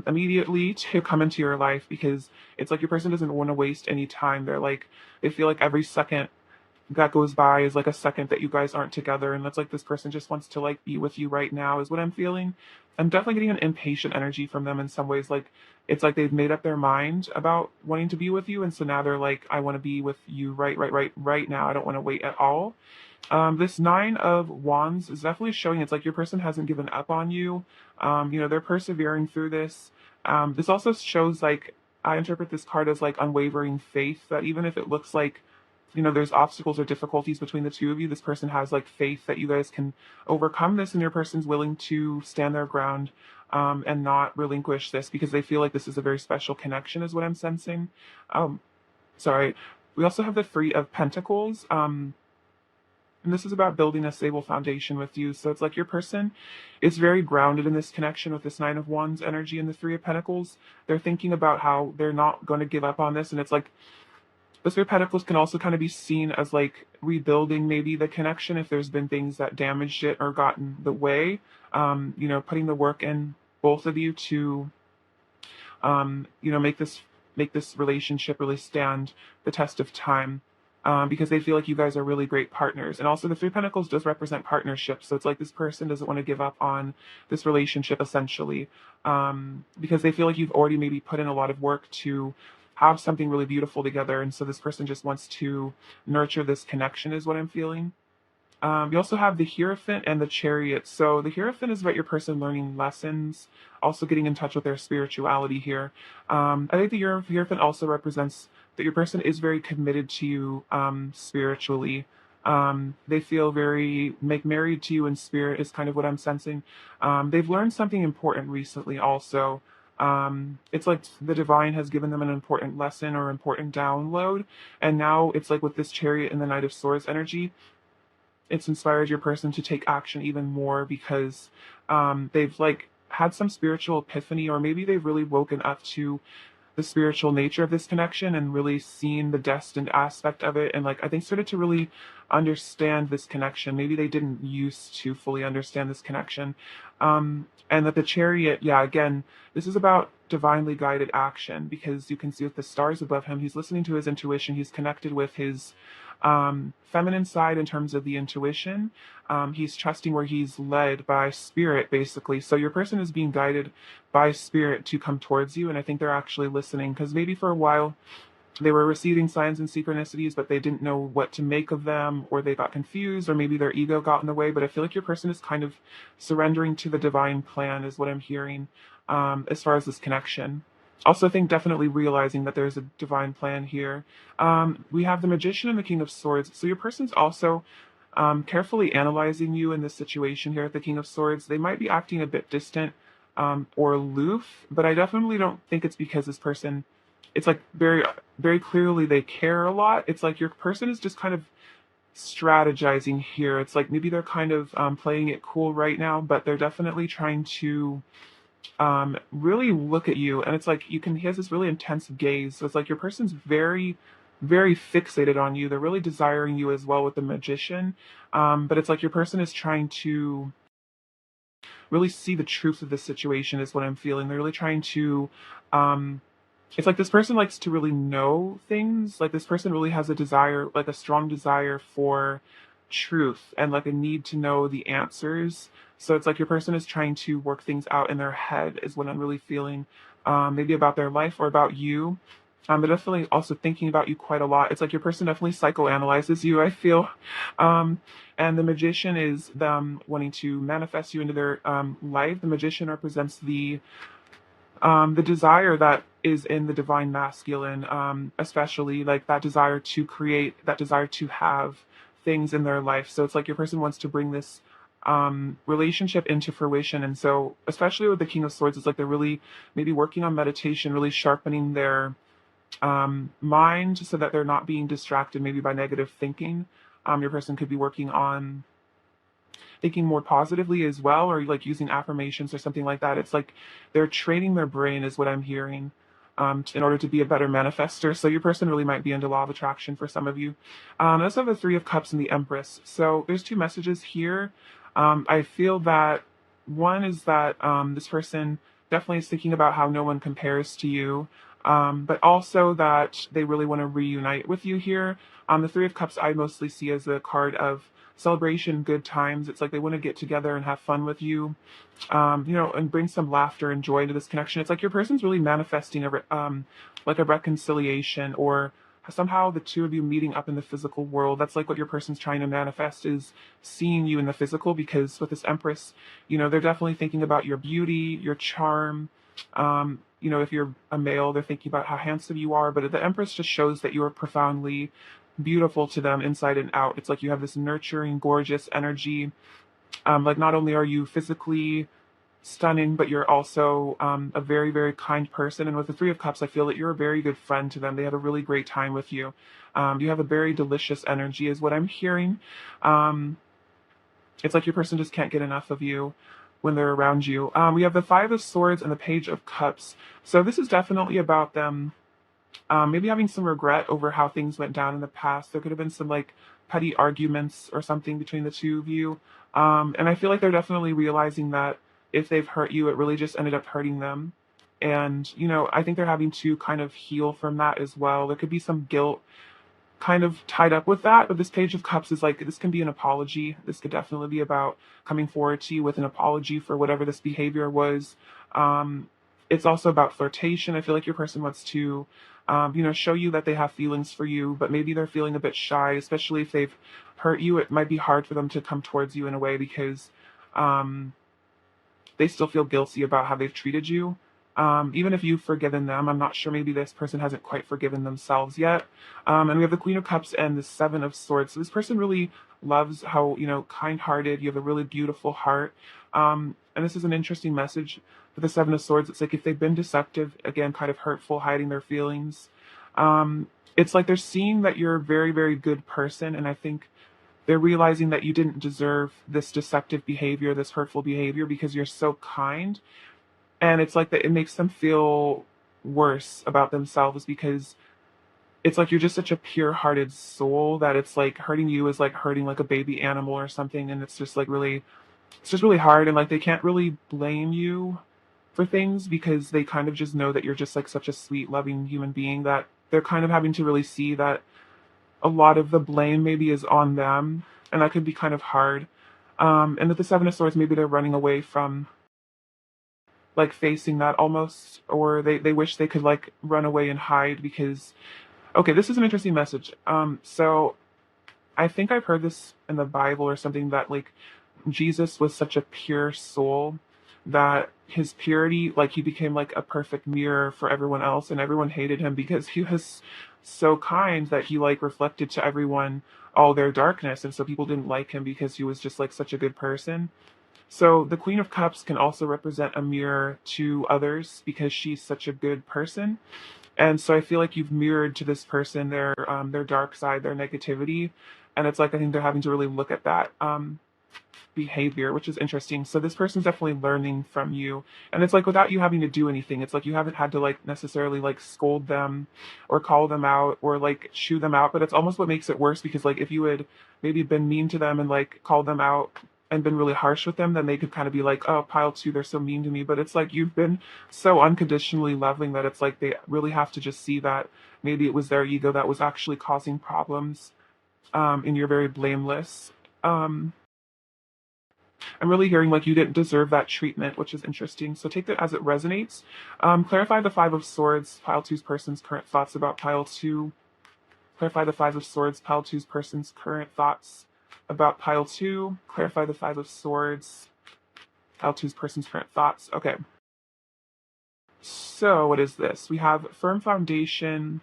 immediately to come into your life because it's like your person doesn't want to waste any time. They feel like every second that goes by is like a second that you guys aren't together, and that's like this person just wants to like be with you right now is what I'm feeling. I'm definitely getting an impatient energy from them in some ways. Like it's like they've made up their mind about wanting to be with you, and so now they're like, I want to be with you right now. I don't want to wait at all. This Nine of Wands is definitely showing it's like your person hasn't given up on you. They're persevering through this. This also shows like I interpret this card as like unwavering faith that even if it looks like there's obstacles or difficulties between the two of you, this person has like faith that you guys can overcome this, and your person's willing to stand their ground, and not relinquish this because they feel like this is a very special connection, is what I'm sensing. Um, Sorry. We also have the Three of Pentacles. And this is about building a stable foundation with you. So it's like your person is very grounded in this connection with this Nine of Wands energy and the Three of Pentacles. They're thinking about how they're not going to give up on this. And it's like the Three of Pentacles can also kind of be seen as like rebuilding maybe the connection if there's been things that damaged it or got in the way. Putting the work in, both of you, to make this relationship really stand the test of time, because they feel like you guys are really great partners. And also, the Three of Pentacles does represent partnership, so it's like this person doesn't want to give up on this relationship essentially, because they feel like you've already maybe put in a lot of work to have something really beautiful together, and so this person just wants to nurture this connection, is what I'm feeling. You also have the Hierophant and the Chariot. So the Hierophant is about your person learning lessons, also getting in touch with their spirituality here. I think the Hierophant also represents that your person is very committed to you, spiritually. They feel very married to you in spirit, is kind of what I'm sensing. They've learned something important recently also. It's like the divine has given them an important lesson or important download. And now it's like with this Chariot and the Knight of Swords energy, it's inspired your person to take action even more because they've like had some spiritual epiphany, or maybe they've really woken up to the spiritual nature of this connection and really seen the destined aspect of it, and like I think started to really understand this connection. Maybe they didn't used to fully understand this connection. And that the Chariot, yeah, again, this is about divinely guided action, because you can see with the stars above him, he's listening to his intuition, he's connected with his feminine side in terms of the intuition. He's trusting where he's led by spirit, basically. So your person is being guided by spirit to come towards you, and I think they're actually listening, because maybe for a while they were receiving signs and synchronicities, but they didn't know what to make of them, or they got confused, or maybe their ego got in the way. But I feel like your person is kind of surrendering to the divine plan, is what I'm hearing, as far as this connection. Also, I think definitely realizing that there's a divine plan here. We have the Magician and the King of Swords. So your person's also carefully analyzing you in this situation here at the King of Swords. They might be acting a bit distant, or aloof, but I definitely don't think it's because this person, it's like very, very clearly they care a lot. It's like your person is just kind of strategizing here. It's like maybe they're kind of playing it cool right now, but they're definitely trying to really look at you. And it's like he has this really intense gaze. So it's like your person's very, very fixated on you. They're really desiring you as well with the Magician. But it's like your person is trying to really see the truth of this situation, is what I'm feeling. They're really trying to, it's like this person likes to really know things. Like this person really has a desire, like a strong desire for truth and like a need to know the answers. So it's like your person is trying to work things out in their head, is what I'm really feeling. Maybe about their life or about you. They're definitely also thinking about you quite a lot. It's like your person definitely psychoanalyzes you, I feel. And the Magician is them wanting to manifest you into their life. The Magician represents the desire that is in the divine masculine, especially like that desire to create, that desire to have things in their life. So it's like your person wants to bring this relationship into fruition. And so, especially with the King of Swords, it's like they're really maybe working on meditation, really sharpening their mind so that they're not being distracted maybe by negative thinking. Your person could be working on thinking more positively as well, or like using affirmations or something like that. It's like they're training their brain, is what I'm hearing, in order to be a better manifester. So your person really might be into law of attraction for some of you. I also have the Three of Cups and the Empress. So there's two messages here. I feel that one is that this person definitely is thinking about how no one compares to you, but also that they really want to reunite with you here. The Three of Cups I mostly see as a card of celebration, good times. It's like they want to get together and have fun with you, and bring some laughter and joy into this connection. It's like your person's really manifesting like a reconciliation, or somehow the two of you meeting up in the physical world. That's like what your person's trying to manifest, is seeing you in the physical, because with this Empress, they're definitely thinking about your beauty, your charm. If you're a male, they're thinking about how handsome you are, but the Empress just shows that you are profoundly beautiful to them inside and out. It's like you have this nurturing, gorgeous energy. Like not only are you physically stunning, but you're also a very, very kind person. And with the Three of Cups, I feel that you're a very good friend to them. They have a really great time with you. You have a very delicious energy, is what I'm hearing. Um, it's like your person just can't get enough of you when they're around you. We have the Five of Swords and the Page of Cups. So this is definitely about them maybe having some regret over how things went down in the past. There could have been some like petty arguments or something between the two of you. And I feel like they're definitely realizing that if they've hurt you, it really just ended up hurting them. And, you know, I think they're having to kind of heal from that as well. There could be some guilt kind of tied up with that. But this Page of Cups is like, this can be an apology. This could definitely be about coming forward to you with an apology for whatever this behavior was. Um, it's also about flirtation. I feel like your person wants to, you know, show you that they have feelings for you, but maybe they're feeling a bit shy, especially if they've hurt you. It might be hard for them to come towards you in a way because um, they still feel guilty about how they've treated you. Even if you've forgiven them, I'm not sure, maybe this person hasn't quite forgiven themselves yet. And we have the Queen of Cups and the Seven of Swords. So this person really loves how, you know, kind-hearted, you have a really beautiful heart. And this is an interesting message for the Seven of Swords. It's like if they've been deceptive, again, kind of hurtful, hiding their feelings, it's like they're seeing that you're a very, very good person. And I think they're realizing that you didn't deserve this deceptive behavior, this hurtful behavior, because you're so kind. And it's like that it makes them feel worse about themselves because it's like you're just such a pure-hearted soul that it's like hurting you is like hurting like a baby animal or something. And it's just like really, it's just really hard. And like they can't really blame you for things because they kind of just know that you're just like such a sweet, loving human being that they're kind of having to really see that a lot of the blame maybe is on them. And that could be kind of hard. And with the Seven of Swords, maybe they're running away from like facing that almost, or they wish they could like run away and hide because, okay, this is an interesting message. So I think I've heard this in the Bible or something that like Jesus was such a pure soul that his purity, like he became like a perfect mirror for everyone else, and everyone hated him because he was so kind that he like reflected to everyone all their darkness, and so people didn't like him because he was just like such a good person. So the Queen of Cups can also represent a mirror to others because she's such a good person. And so I feel like you've mirrored to this person their dark side, their negativity, and it's like I think they're having to really look at that behavior, which is interesting. So this person's definitely learning from you, and it's like without you having to do anything. It's like you haven't had to like necessarily like scold them or call them out or like chew them out, but it's almost what makes it worse because like if you had maybe been mean to them and like called them out and been really harsh with them, then they could kind of be like, oh, pile two, they're so mean to me. But it's like you've been so unconditionally loving that it's like they really have to just see that maybe it was their ego that was actually causing problems, and you're very blameless. Um, I'm really hearing like you didn't deserve that treatment, which is interesting. So take that as it resonates. Clarify the Five of Swords, pile two's person's current thoughts about pile two. Clarify the Five of Swords, pile two's person's current thoughts about pile two. Clarify the Five of Swords, pile two's person's current thoughts. Okay. So what is this? We have firm foundation,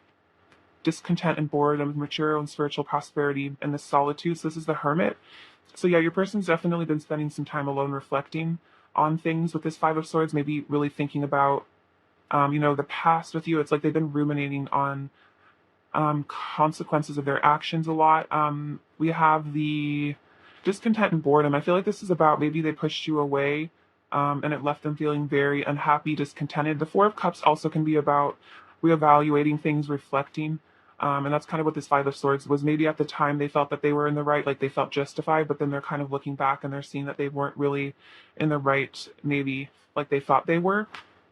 discontent and boredom, material and spiritual prosperity, and the solitude. So this is the Hermit. So yeah, your person's definitely been spending some time alone reflecting on things with this Five of Swords, maybe really thinking about, you know, the past with you. It's like they've been ruminating on consequences of their actions a lot. We have the discontent and boredom. I feel like this is about maybe they pushed you away, and it left them feeling very unhappy, discontented. The Four of Cups also can be about reevaluating things, reflecting. And that's kind of what this Five of Swords was. Maybe at the time they felt that they were in the right, like they felt justified, but then they're kind of looking back and they're seeing that they weren't really in the right, maybe like they thought they were.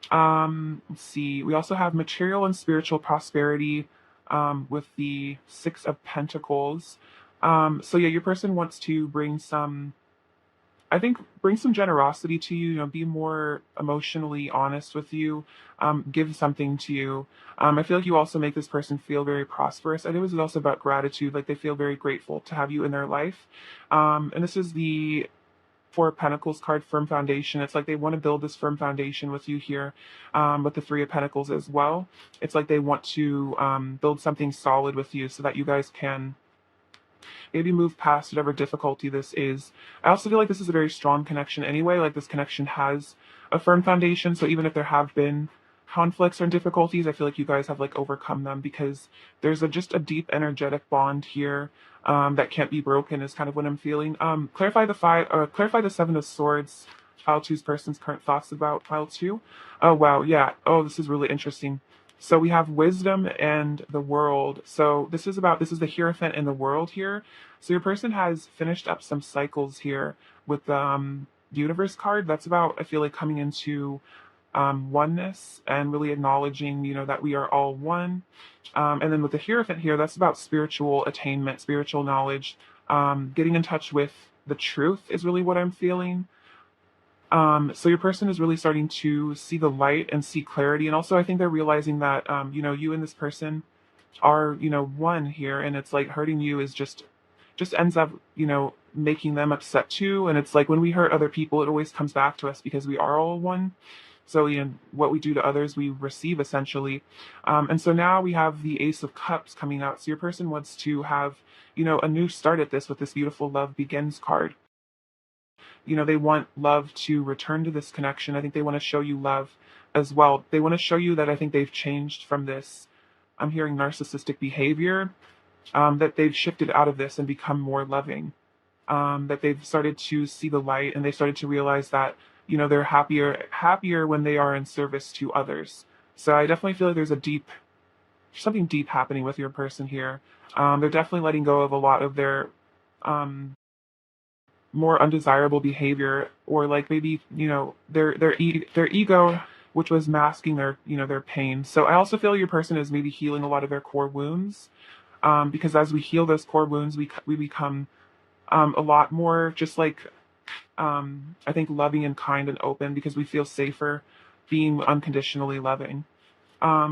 Let's see. We also have material and spiritual prosperity, with the Six of Pentacles. So yeah, your person wants to bring some, I think, bring some generosity to you, you know, be more emotionally honest with you, give something to you. I feel like you also make this person feel very prosperous. I think this is also about gratitude, like they feel very grateful to have you in their life. And this is the Four of Pentacles card, firm foundation. It's like they want to build this firm foundation with you here, with the Three of Pentacles as well. It's like they want to build something solid with you so that you guys can maybe move past whatever difficulty this is. I also feel like this is a very strong connection anyway. Like this connection has a firm foundation. So even if there have been conflicts or difficulties, I feel like you guys have like overcome them because there's just a deep energetic bond here that can't be broken is kind of what I'm feeling. Clarify the Seven of Swords. Pile two's person's current thoughts about pile two. Oh wow, yeah. Oh, this is really interesting. So we have wisdom and the world. So this is the Hierophant and the world here. So your person has finished up some cycles here with the universe card. That's about, I feel like, coming into oneness and really acknowledging, that we are all one. And then with the Hierophant here, that's about spiritual attainment, spiritual knowledge, getting in touch with the truth is really what I'm feeling. So your person is really starting to see the light and see clarity. And also I think they're realizing that, you and this person are, one here, and it's like hurting you is just ends up, making them upset too. And it's like when we hurt other people, it always comes back to us because we are all one. So, what we do to others, we receive essentially. And so now we have the Ace of Cups coming out. So your person wants to have, a new start at this with this beautiful Love Begins card. They want love to return to this connection. I think they want to show you love as well. They want to show you that I think they've changed from this, I'm hearing narcissistic behavior, that they've shifted out of this and become more loving, that they've started to see the light and they started to realize that, they're happier when they are in service to others. So I definitely feel like there's something deep happening with your person here. They're definitely letting go of a lot of their, more undesirable behavior, or like maybe their ego, which was masking their pain. So I also feel your person is maybe healing a lot of their core wounds, because as we heal those core wounds, we become a lot more just like I think loving and kind and open, because we feel safer being unconditionally loving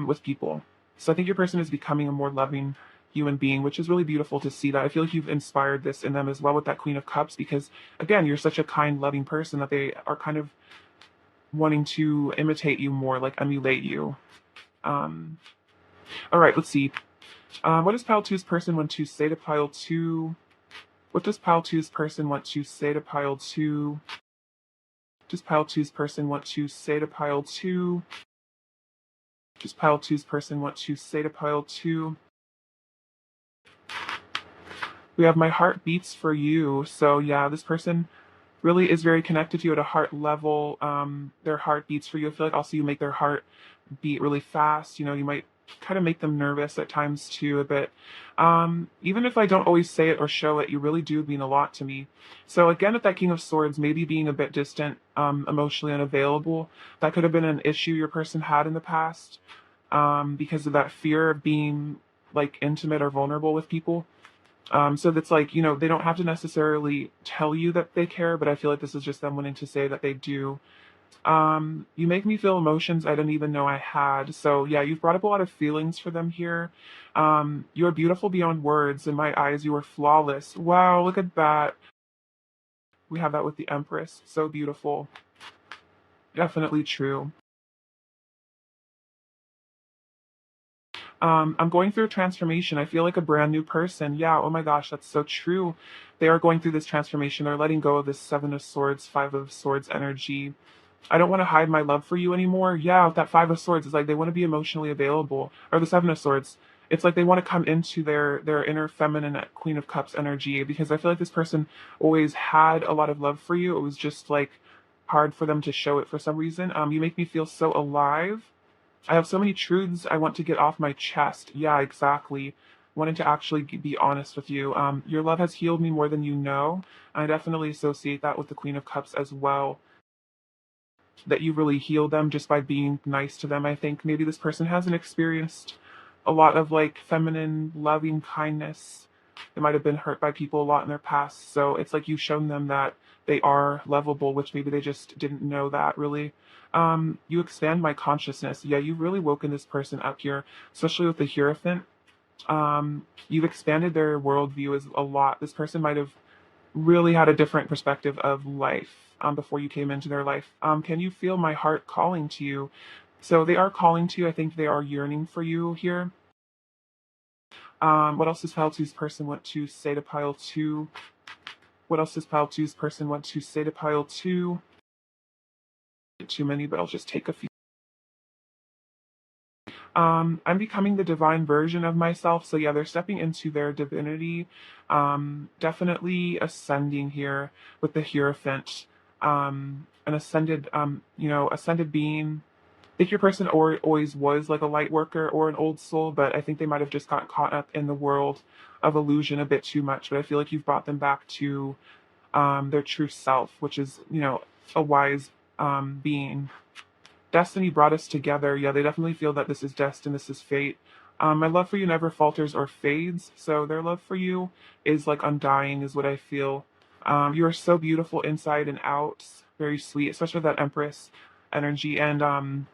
with people. So I think your person is becoming a more loving human being, which is really beautiful to see that. I feel like you've inspired this in them as well with that Queen of Cups, because again, you're such a kind, loving person that they are kind of wanting to imitate you more, like emulate you. All right, let's see. What does pile two's person want to say to pile two? What does pile two's person want to say to pile two? Does pile two's person want to say to pile two? Does pile two's person want to say to pile two? We have my heart beats for you. So yeah, this person really is very connected to you at a heart level. Their heart beats for you. I feel like also you make their heart beat really fast. You might kind of make them nervous at times too a bit. Even if I don't always say it or show it, you really do mean a lot to me. So again, with that King of Swords, maybe being a bit distant, emotionally unavailable, that could have been an issue your person had in the past, because of that fear of being like intimate or vulnerable with people. So that's like, they don't have to necessarily tell you that they care, but I feel like this is just them wanting to say that they do. You make me feel emotions I didn't even know I had. So yeah, you've brought up a lot of feelings for them here. You are beautiful beyond words. In my eyes, you are flawless. Wow, look at that. We have that with the Empress. So beautiful. Definitely true. I'm going through a transformation. I feel like a brand new person. Yeah, oh my gosh, that's so true. They are going through this transformation. They're letting go of this Seven of Swords, Five of Swords energy. I don't want to hide my love for you anymore. Yeah, with that Five of Swords, it's like they want to be emotionally available. Or the Seven of Swords, it's like they want to come into their inner feminine Queen of Cups energy, because I feel like this person always had a lot of love for you. It was just like hard for them to show it for some reason. You make me feel so alive. I have so many truths I want to get off my chest. Yeah, exactly. Wanted to actually be honest with you. Your love has healed me more than you know. I definitely associate that with the Queen of Cups as well. That you really heal them just by being nice to them. I think maybe this person hasn't experienced a lot of like feminine, loving kindness. They might have been hurt by people a lot in their past. So it's like you've shown them that they are lovable, which maybe they just didn't know that really. You expand my consciousness. Yeah, you've really woken this person up here, especially with the Hierophant. You've expanded their worldview a lot. This person might have really had a different perspective of life before you came into their life. Can you feel my heart calling to you? So they are calling to you. I think they are yearning for you here. What else does pile two's person want to say to pile two? What else does pile two's person want to say to pile two? Too many, but I'll just take a few. I'm becoming the divine version of myself. So yeah, they're stepping into their divinity. Definitely ascending here with the Hierophant. An ascended, ascended being. I think your person always was like a light worker or an old soul, but I think they might have just got caught up in the world of illusion a bit too much. But I feel like you've brought them back to their true self, which is, a wise being. Destiny brought us together. Yeah, they definitely feel that this is destined, this is fate. My love for you never falters or fades. So their love for you is like undying, is what I feel. You are so beautiful inside and out, very sweet, especially with that Empress energy. And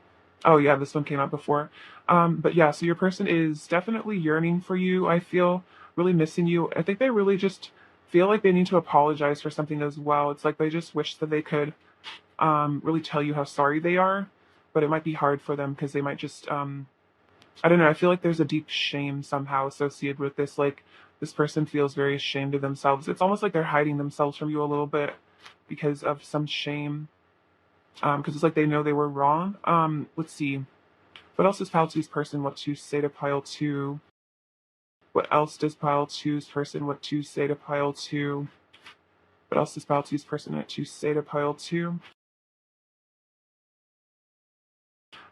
oh yeah, this one came out before. But yeah, so your person is definitely yearning for you. I feel really missing you. I think they really just feel like they need to apologize for something as well. It's like they just wish that they could really tell you how sorry they are, but it might be hard for them because they might just, I don't know. I feel like there's a deep shame somehow associated with this. Like this person feels very ashamed of themselves. It's almost like they're hiding themselves from you a little bit because of some shame. Because it's like they know they were wrong. Let's see. What else does pile two's person want to say to pile two? What else does pile two's person want to say to pile two? What else does pile two's person want to say to pile two?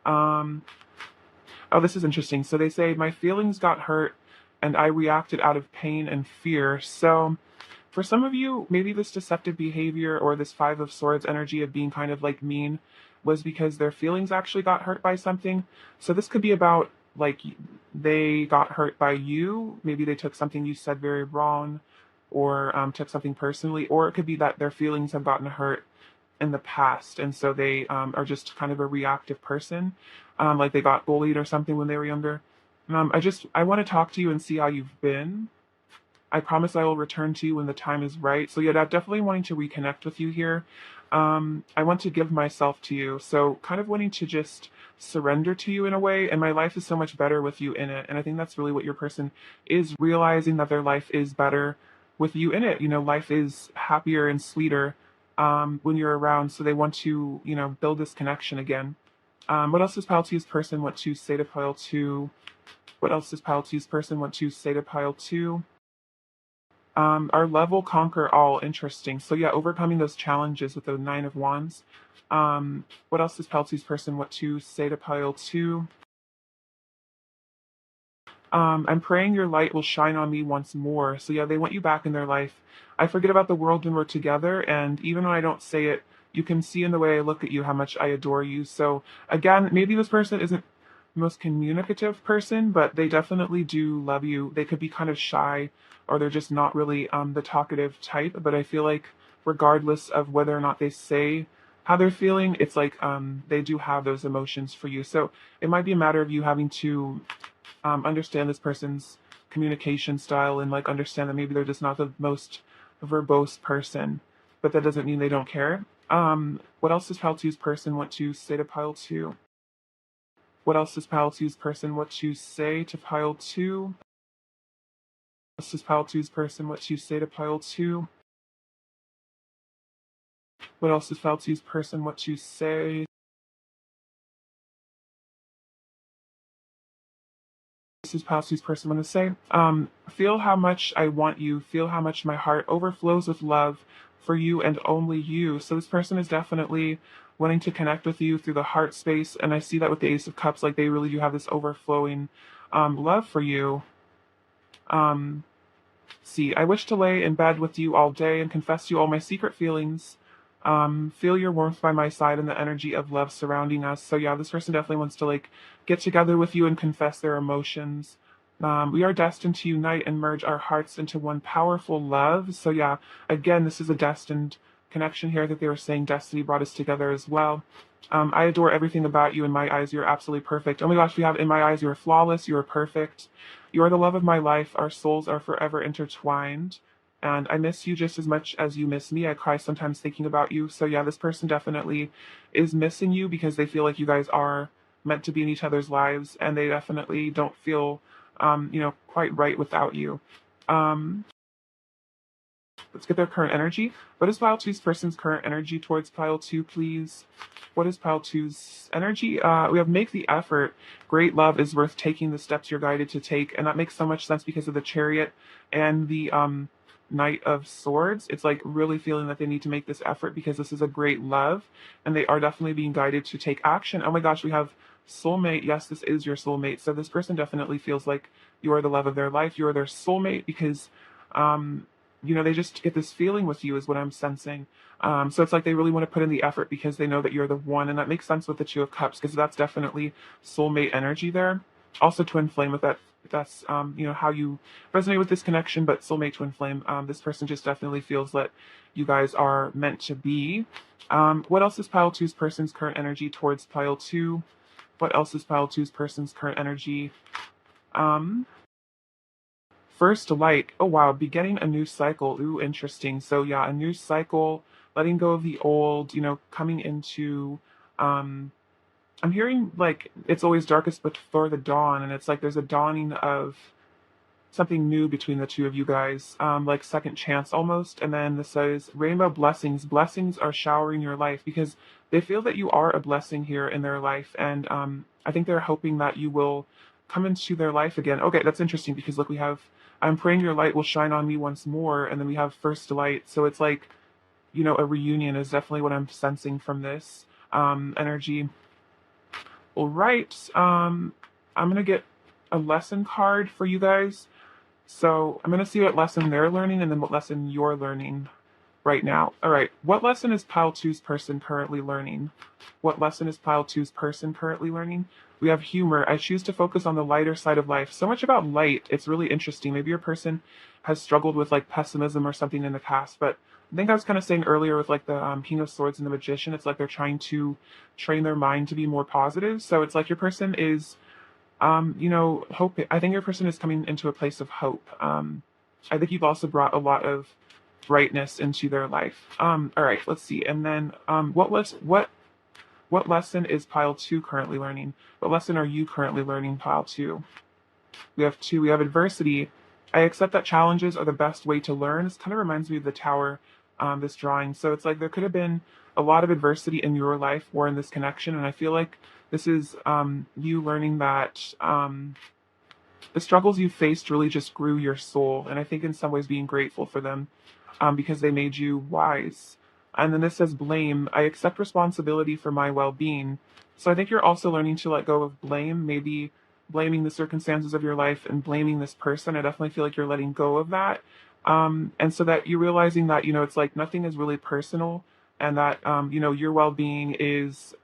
Um, oh, this is interesting. So they say, my feelings got hurt and I reacted out of pain and fear. So for some of you, maybe this deceptive behavior or this Five of Swords energy of being kind of like mean was because their feelings actually got hurt by something. So this could be about like they got hurt by you. Maybe they took something you said very wrong or took something personally, or it could be that their feelings have gotten hurt in the past, and so they are just kind of a reactive person, like they got bullied or something when they were younger. I want to talk to you and see how you've been. I promise I will return to you when the time is right. So yeah, definitely wanting to reconnect with you here. I want to give myself to you. So kind of wanting to just surrender to you in a way. And my life is so much better with you in it. And I think that's really what your person is realizing, that their life is better with you in it. Life is happier and sweeter when you're around. So they want to, build this connection again. What else does pile two's person want to say to pile two? What else does pile two's person want to say to pile two? Our love will conquer all. Interesting. So yeah, overcoming those challenges with the Nine of Wands. What else does pile two's person want to say to pile two? I'm praying your light will shine on me once more. So yeah, they want you back in their life. I forget about the world when we're together, and even when I don't say it, you can see in the way I look at you how much I adore you. So again, maybe this person isn't the most communicative person, but they definitely do love you. They could be kind of shy, or they're just not really the talkative type. But I feel like regardless of whether or not they say how they're feeling, it's like they do have those emotions for you. So it might be a matter of you having to understand this person's communication style and like understand that maybe they're just not the most verbose person, but that doesn't mean they don't care. What else does pile two's person want to say to pile two? What else does pile two's person want to say to pile two? What else does pile two's person want to say to pile two? What else does pile two's person want to say? This is pile two's person want to say. Feel how much I want you. Feel how much my heart overflows with love for you and only you. So this person is definitely wanting to connect with you through the heart space, and I see that with the Ace of Cups, like they really do have this overflowing love for you. Um, See, I wish to lay in bed with you all day and confess to you all my secret feelings. Feel your warmth by my side and the energy of love surrounding us. So yeah, this person definitely wants to like get together with you and confess their emotions. We are destined to unite and merge our hearts into one powerful love. So yeah, again, this is a destined connection here that they were saying destiny brought us together as well. I adore everything about you. In my eyes, you're absolutely perfect. Oh my gosh, we have in my eyes, you're flawless. You are perfect. You are the love of my life. Our souls are forever intertwined. and I miss you just as much as you miss me. I cry sometimes thinking about you. So yeah, this person definitely is missing you because they feel like you guys are meant to be in each other's lives, and they definitely don't feel, quite right without you. Um, let's get their current energy. What is pile two's person's current energy towards pile two, please? What is pile two's energy? We have make the effort. Great love is worth taking the steps you're guided to take. And that makes so much sense because of the chariot and the Knight of Swords. It's like really feeling that they need to make this effort because this is a great love and they are definitely being guided to take action. Oh my gosh, we have soulmate. Yes, this is your soulmate. So this person definitely feels like you are the love of their life. You are their soulmate because um, they just get this feeling with you, is what I'm sensing. So it's like they really want to put in the effort because they know that you're the one, and that makes sense with the Two of Cups because that's definitely soulmate energy there. Also, twin flame with that. That's how you resonate with this connection, but soulmate twin flame. This person just definitely feels that you guys are meant to be. What else is pile two's person's current energy towards pile two? What else is pile two's person's current energy? Um, First light. Oh wow, beginning a new cycle. Ooh, interesting. So yeah, a new cycle, letting go of the old, coming into I'm hearing like it's always darkest before the dawn, and it's like there's a dawning of something new between the two of you guys, like second chance almost. And then this says rainbow blessings. Blessings are showering your life because they feel that you are a blessing here in their life, and I think they're hoping that you will come into their life again. Okay, that's interesting because look, we have I'm praying your light will shine on me once more, and then we have first light. So it's like a reunion is definitely what I'm sensing from this energy. All right, I'm gonna get a lesson card for you guys. So I'm going to see what lesson they're learning and then what lesson you're learning right now. All right. What lesson is pile two's person currently learning? What lesson is pile two's person currently learning? We have humor. I choose to focus on the lighter side of life. So much about light. It's really interesting. Maybe your person has struggled with like pessimism or something in the past, but I think I was kind of saying earlier with like the King of Swords and the Magician, it's like they're trying to train their mind to be more positive. So it's like your person is hope. I think your person is coming into a place of hope. I think you've also brought a lot of brightness into their life. All right, let's see. And then, what lesson is pile two currently learning? What lesson are you currently learning, pile two? We have two. We have adversity. I accept that challenges are the best way to learn. This kind of reminds me of the tower, this drawing. So it's like there could have been a lot of adversity in your life or in this connection, and I feel like this is you learning that the struggles you faced really just grew your soul, and I think in some ways being grateful for them because they made you wise. And then this says blame. I accept responsibility for my well-being. So I think you're also learning to let go of blame, maybe blaming the circumstances of your life and blaming this person. I definitely feel like you're letting go of that. And so that you're realizing that, it's like nothing is really personal, and that, your well-being is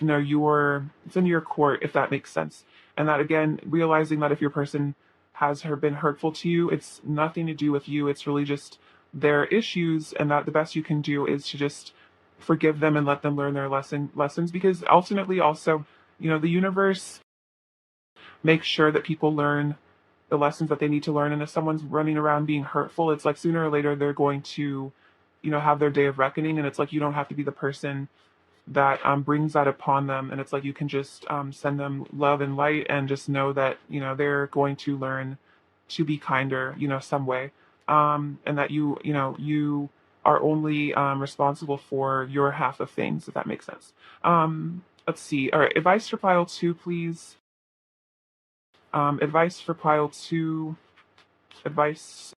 it's in your court, if that makes sense. And that again, realizing that if your person has been hurtful to you, it's nothing to do with you. It's really just their issues, and that the best you can do is to just forgive them and let them learn their lessons, because ultimately also, the universe makes sure that people learn the lessons that they need to learn. And if someone's running around being hurtful, it's like sooner or later they're going to, have their day of reckoning. And it's like you don't have to be the person that brings that upon them, and it's like you can just send them love and light and just know that they're going to learn to be kinder some way, and that you are only responsible for your half of things, if that makes sense. Let's see. All right, advice for pile two, please. Advice for pile two. Advice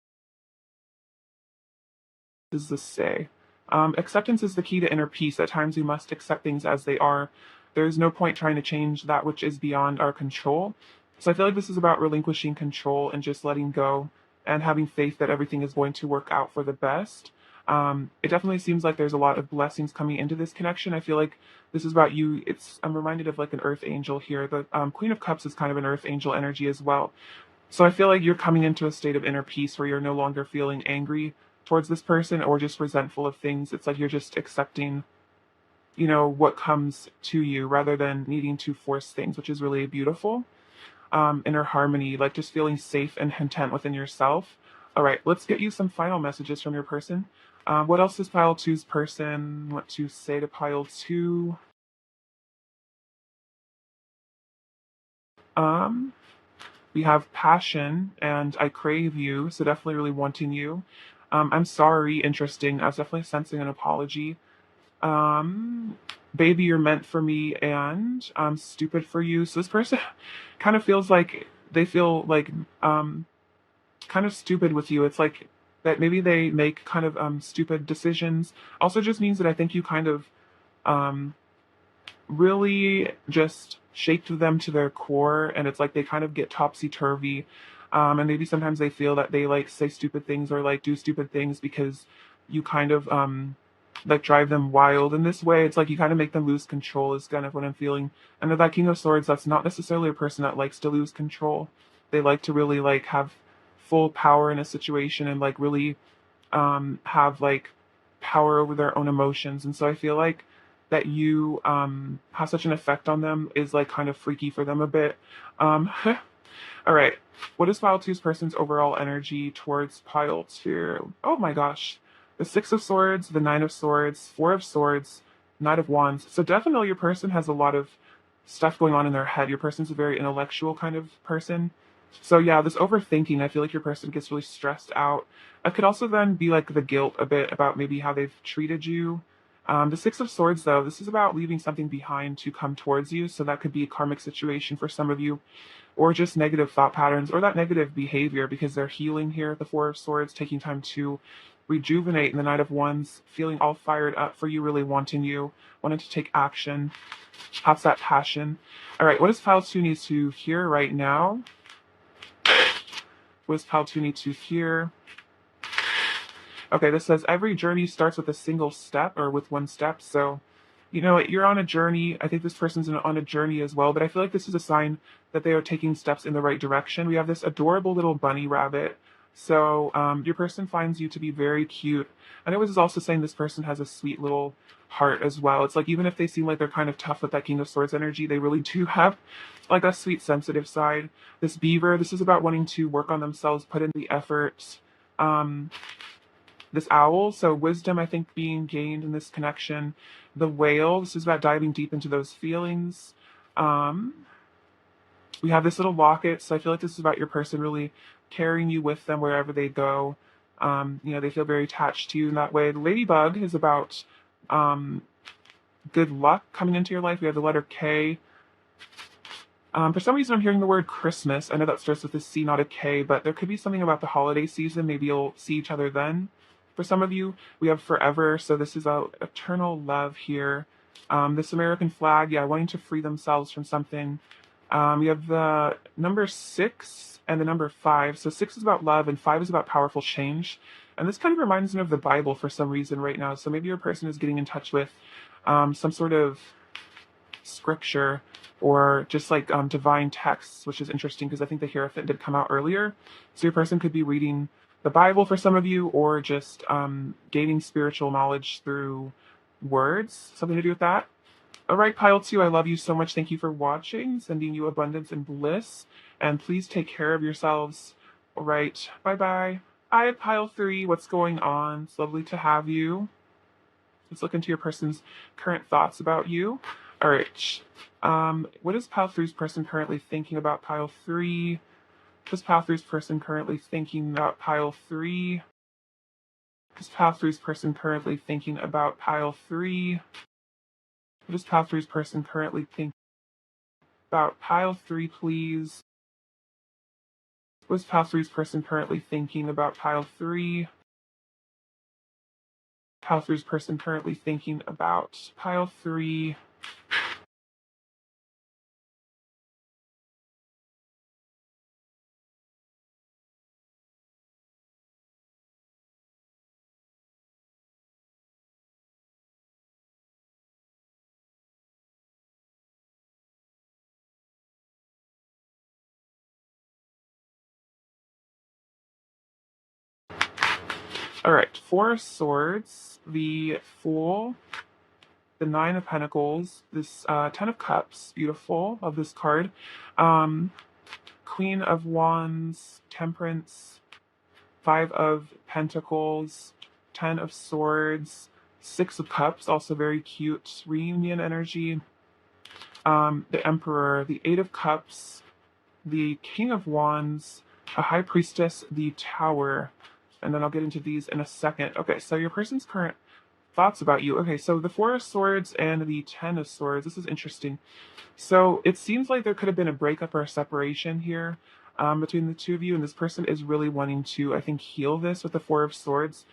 does this say? Acceptance is the key to inner peace. At times we must accept things as they are. There is no point trying to change that which is beyond our control. So I feel like this is about relinquishing control and just letting go and having faith that everything is going to work out for the best. It definitely seems like there's a lot of blessings coming into this connection. I feel like this is about you. I'm reminded of like an earth angel here. The Queen of Cups is kind of an earth angel energy as well. So I feel like you're coming into a state of inner peace where you're no longer feeling angry towards this person or just resentful of things. It's like you're just accepting, what comes to you rather than needing to force things, which is really beautiful. Inner harmony, like just feeling safe and content within yourself. All right, let's get you some final messages from your person. What else does pile two's person want to say to pile two? Um, we have passion and I crave you, so definitely really wanting you. I'm sorry, interesting. I was definitely sensing an apology. Um, baby, you're meant for me, and I'm stupid for you. So this person kind of feels like they feel like kind of stupid with you. It's like that maybe they make kind of stupid decisions. Also, just means that I think you kind of um really just shaped them to their core, and it's like they kind of get topsy turvy. And maybe sometimes they feel that they like say stupid things or like do stupid things because you kind of like drive them wild in this way. It's like you kind of make them lose control is kind of what I'm feeling. And with that King of Swords, that's not necessarily a person that likes to lose control. They like to really like have full power in a situation and like really have like power over their own emotions. And so I feel like that you have such an effect on them is like kind of freaky for them a bit. All right. What is pile two's person's overall energy towards pile two? Oh my gosh. The Six of Swords, the Nine of Swords, Four of Swords, Knight of Wands. So definitely your person has a lot of stuff going on in their head. Your person's a very intellectual kind of person. So yeah, this overthinking, I feel like your person gets really stressed out. It could also then be like the guilt a bit about maybe how they've treated you. The Six of Swords, though, this is about leaving something behind to come towards you. So that could be a karmic situation for some of you, or just negative thought patterns, or that negative behavior because they're healing here. The Four of Swords, taking time to rejuvenate, and the Knight of Wands, feeling all fired up for you, really wanting you, wanting to take action. Have that passion. All right, what does pile two need to hear right now? What does pile two need to hear? Okay, this says every journey starts with a single step or with one step. So, you know, you're on a journey. I think this person's on a journey as well, but I feel like this is a sign that they are taking steps in the right direction. We have this adorable little bunny rabbit. So, your person finds you to be very cute. And it was also saying this person has a sweet little heart as well. It's like even if they seem like they're kind of tough with that King of Swords energy, they really do have like a sweet, sensitive side. This beaver, this is about wanting to work on themselves, put in the effort. Um, this owl, so wisdom, I think, being gained in this connection. The whale, this is about diving deep into those feelings. Um, we have this little locket, so I feel like this is about your person really carrying you with them wherever they go. You know, they feel very attached to you in that way. The ladybug is about um, good luck coming into your life. We have the letter K. For some reason, I'm hearing the word Christmas. I know that starts with a C, not a K, but there could be something about the holiday season. Maybe you'll see each other then. For some of you, we have forever, so this is about eternal love here. This American flag, yeah, wanting to free themselves from something. We have the number six and the number five. So six is about love, and five is about powerful change. And this kind of reminds me of the Bible for some reason right now. So maybe your person is getting in touch with some sort of scripture or just like divine texts, which is interesting because I think the Hierophant did come out earlier. So your person could be reading the Bible for some of you, or just gaining spiritual knowledge through words, something to do with that. All right, pile two, I love you so much. Thank you for watching, sending you abundance and bliss, and please take care of yourselves. All right, bye bye. Hi, pile three, what's going on? It's lovely to have you. Let's look into your person's current thoughts about you. All right. What is pile three's person currently thinking about pile three? What is pile three's person currently thinking about pile three? What is pile three's person currently thinking about pile three? What is pile three's person currently thinking about pile three, please? What is pile three's person currently thinking about pile three? Pile three's person currently thinking about pile three. All right, Four of Swords, the Fool, the Nine of Pentacles, this Ten of Cups, beautiful, of this card, Queen of Wands, Temperance, Five of Pentacles, Ten of Swords, Six of Cups, also very cute reunion energy. The Emperor, the Eight of Cups, the King of Wands, a High Priestess, the Tower. And then I'll get into these in a second. Okay, so your person's current thoughts about you. Okay, so the Four of Swords and the Ten of Swords. This is interesting. So it seems like there could have been a breakup or a separation here between the two of you, and this person is really wanting to, I think, heal this with the Four of Swords.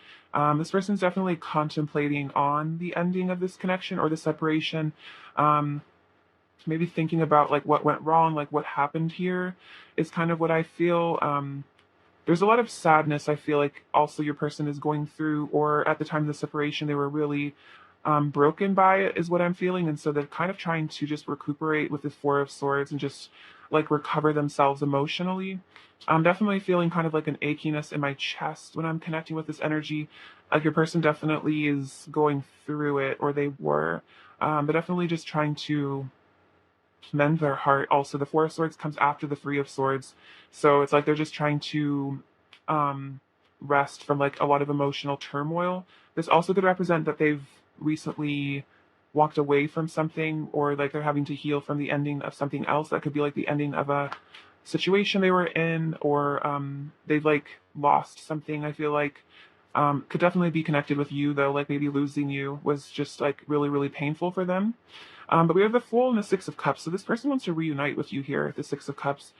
This person's definitely contemplating on the ending of this connection or the separation. Maybe thinking about like what went wrong, like what happened here is kind of what I feel. There's a lot of sadness I feel like also your person is going through, or at the time of the separation, they were really broken by it, is what I'm feeling. And so they're kind of trying to just recuperate with the Four of Swords and just like recover themselves emotionally. I'm definitely feeling kind of like an achiness in my chest when I'm connecting with this energy. Like your person definitely is going through it, or they were. But definitely just trying to mend their heart. Also, the Four of Swords comes after the Three of Swords, so it's like they're just trying to rest from like a lot of emotional turmoil. This also could represent that they've recently walked away from something, or like they're having to heal from the ending of something else. That could be like the ending of a situation they were in, or they've like lost something. I feel like could definitely be connected with you though. Like maybe losing you was just like really, really painful for them. But we have the Fool and the Six of Cups. So this person wants to reunite with you here, the Six of Cups.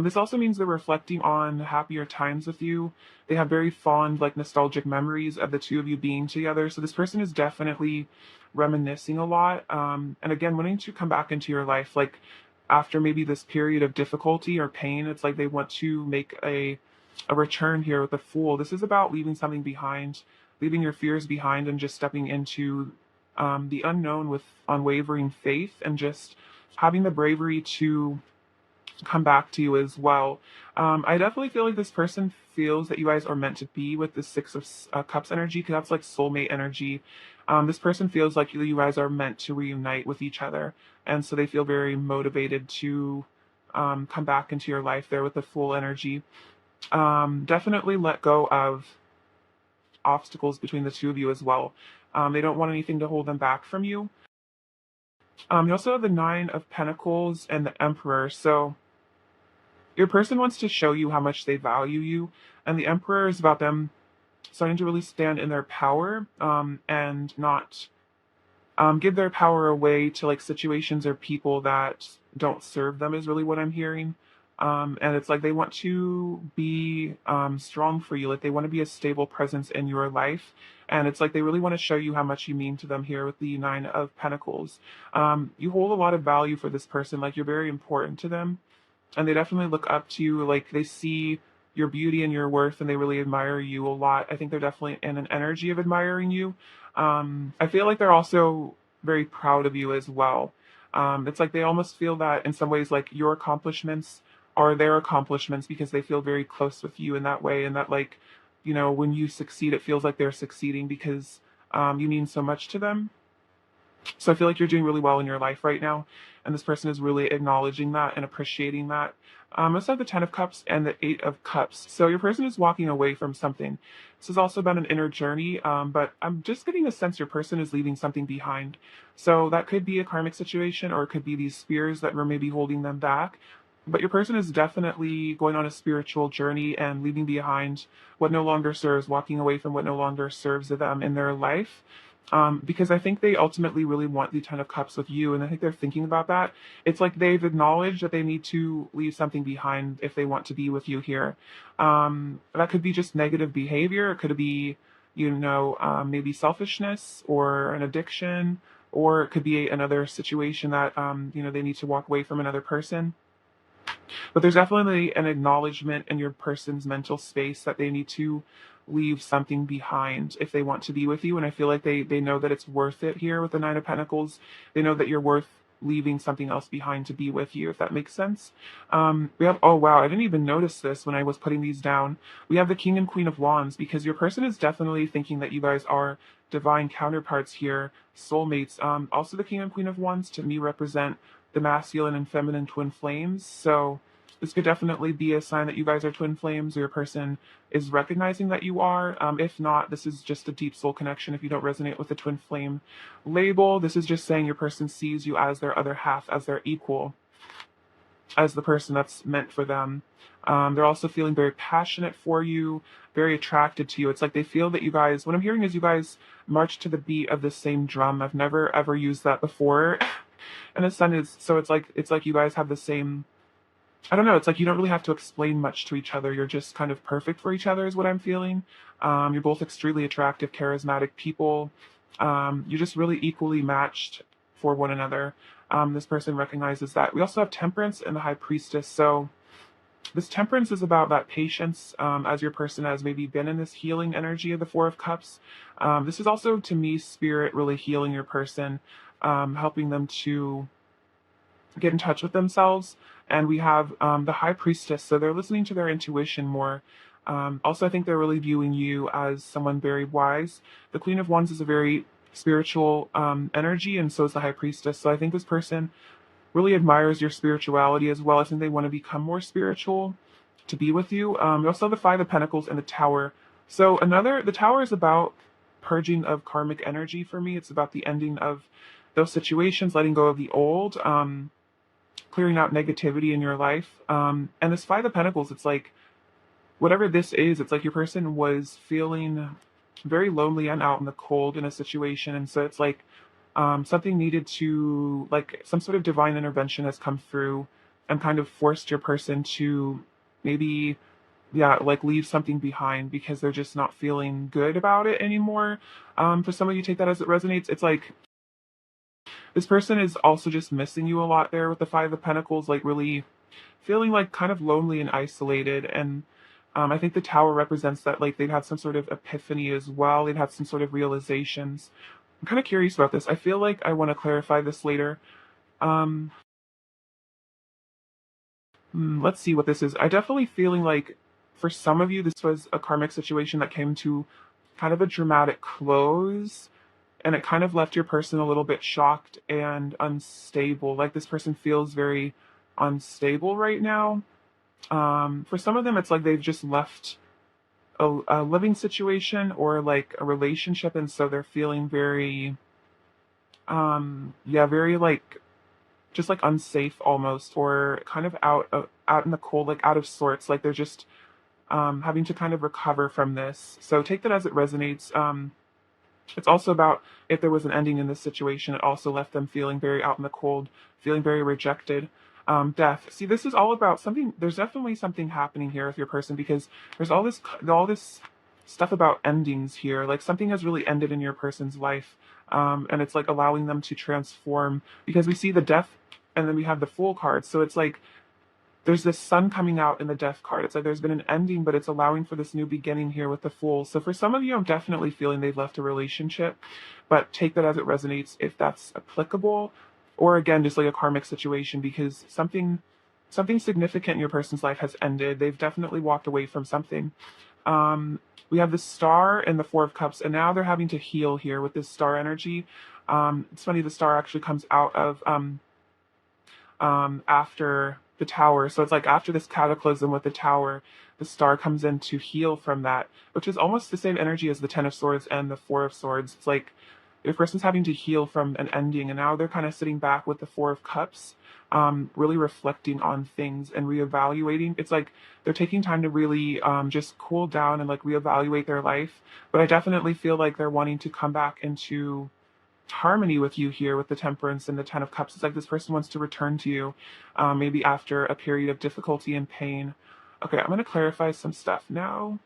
This also means they're reflecting on happier times with you. They have very fond, like nostalgic memories of the two of you being together. So this person is definitely reminiscing a lot. And again, wanting to come back into your life, like after maybe this period of difficulty or pain, it's like they want to make a return here with the Fool. This is about leaving something behind, leaving your fears behind, and just stepping into the unknown with unwavering faith, and just having the bravery to come back to you as well. I definitely feel like this person feels that you guys are meant to be with the Six of Cups energy, because that's like soulmate energy. This person feels like you guys are meant to reunite with each other, and so they feel very motivated to come back into your life there with the Fool energy. Definitely let go of obstacles between the two of you as well. They don't want anything to hold them back from you. You also have the Nine of Pentacles and the Emperor. So your person wants to show you how much they value you, and the Emperor is about them starting to really stand in their power, and not give their power away to like situations or people that don't serve them, is really what I'm hearing. And it's like they want to be strong for you, like they want to be a stable presence in your life. And it's like they really want to show you how much you mean to them here with the Nine of Pentacles. You hold a lot of value for this person, like you're very important to them, and they definitely look up to you. Like they see your beauty and your worth, and they really admire you a lot. I think they're definitely in an energy of admiring you. I feel like they're also very proud of you as well. It's like they almost feel that in some ways, like your accomplishments are their accomplishments, because they feel very close with you in that way, and that like, you know, when you succeed, it feels like they're succeeding because you mean so much to them. So I feel like you're doing really well in your life right now, and this person is really acknowledging that and appreciating that. Let's have the Ten of Cups and the Eight of Cups. So your person is walking away from something. This is also about an inner journey, but I'm just getting the sense your person is leaving something behind. So that could be a karmic situation, or it could be these fears that were maybe holding them back. But your person is definitely going on a spiritual journey and leaving behind what no longer serves, walking away from what no longer serves them in their life. Because I think they ultimately really want the Ten of Cups with you, and I think they're thinking about that. It's like they've acknowledged that they need to leave something behind if they want to be with you here. That could be just negative behavior. It could be, maybe selfishness or an addiction, or it could be another situation that, they need to walk away from another person. But there's definitely an acknowledgement in your person's mental space that they need to leave something behind if they want to be with you. And I feel like they know that it's worth it here with the Nine of Pentacles. They know that you're worth leaving something else behind to be with you, if that makes sense. We have, oh wow, I didn't even notice this when I was putting these down. We have the King and Queen of Wands, because your person is definitely thinking that you guys are divine counterparts here, soulmates. Also the King and Queen of Wands to me represent the masculine and feminine twin flames. So This could definitely be a sign that you guys are twin flames, or your person is recognizing that you are. If not, this is just a deep soul connection. If you don't resonate with the twin flame label, this is just saying your person sees you as their other half, as their equal, as the person that's meant for them. They're also feeling very passionate for you, very attracted to you. It's like they feel that you guys, what I'm hearing is you guys march to the beat of the same drum. I've never ever used that before. And the sun is, so it's like you guys have the same, I don't know, it's like you don't really have to explain much to each other. You're just kind of perfect for each other, is what I'm feeling. You're both extremely attractive, charismatic people. You're just really equally matched for one another. This person recognizes that. We also have Temperance and the High Priestess. So this Temperance is about that patience, as your person has maybe been in this healing energy of the Four of Cups. This is also, to me, Spirit really healing your person, helping them to get in touch with themselves. And we have the High Priestess, so they're listening to their intuition more. Also, I think they're really viewing you as someone very wise. The Queen of Wands is a very spiritual energy, and so is the High Priestess. So I think this person really admires your spirituality as well. I think they want to become more spiritual to be with you. You also have the Five of Pentacles and the Tower. So the Tower is about purging of karmic energy for me. It's about the ending of those situations, letting go of the old, clearing out negativity in your life. And this Five of Pentacles, it's like, whatever this is, it's like your person was feeling very lonely and out in the cold in a situation. And so it's like something needed to, like, some sort of divine intervention has come through and kind of forced your person to maybe, yeah, like leave something behind because they're just not feeling good about it anymore. For some of you, take that as it resonates. It's like this person is also just missing you a lot there with the Five of Pentacles, like really feeling like kind of lonely and isolated. And I think the Tower represents that, like, they've had some sort of epiphany as well. They've had some sort of realizations. I'm kind of curious about this. I feel like I want to clarify this later. Um, let's see what this is. I definitely feeling like for some of you, this was a karmic situation that came to kind of a dramatic close, and it kind of left your person a little bit shocked and unstable. Like this person feels very unstable right now. For some of them, it's like they've just left a living situation or like a relationship, and so they're feeling very, yeah, very like just like unsafe almost, or kind of out in the cold, like out of sorts. Like they're just having to kind of recover from this. So take that as it resonates. It's also about if there was an ending in this situation, it also left them feeling very out in the cold, feeling very rejected. Death. See, this is all about something. There's definitely something happening here with your person because there's all this stuff about endings here. Like something has really ended in your person's life, and it's like allowing them to transform because we see the Death, and then we have the Fool card. So it's like there's this sun coming out in the Death card. It's like there's been an ending, but it's allowing for this new beginning here with the Fool. So for some of you, I'm definitely feeling they've left a relationship, but take that as it resonates if that's applicable, or again, just like a karmic situation because something significant in your person's life has ended. They've definitely walked away from something. We have the Star and the Four of Cups, and now they're having to heal here with this Star energy. It's funny, the Star actually comes out of after the Tower. So it's like after this cataclysm with the Tower, the Star comes in to heal from that, which is almost the same energy as the Ten of Swords and the Four of Swords. It's like your person's having to heal from an ending, and now they're kind of sitting back with the Four of Cups, really reflecting on things and reevaluating. It's like they're taking time to really just cool down and like reevaluate their life. But I definitely feel like they're wanting to come back into harmony with you here with the Temperance and the Ten of Cups. It's like this person wants to return to you, maybe after a period of difficulty and pain. Okay, I'm going to clarify some stuff now.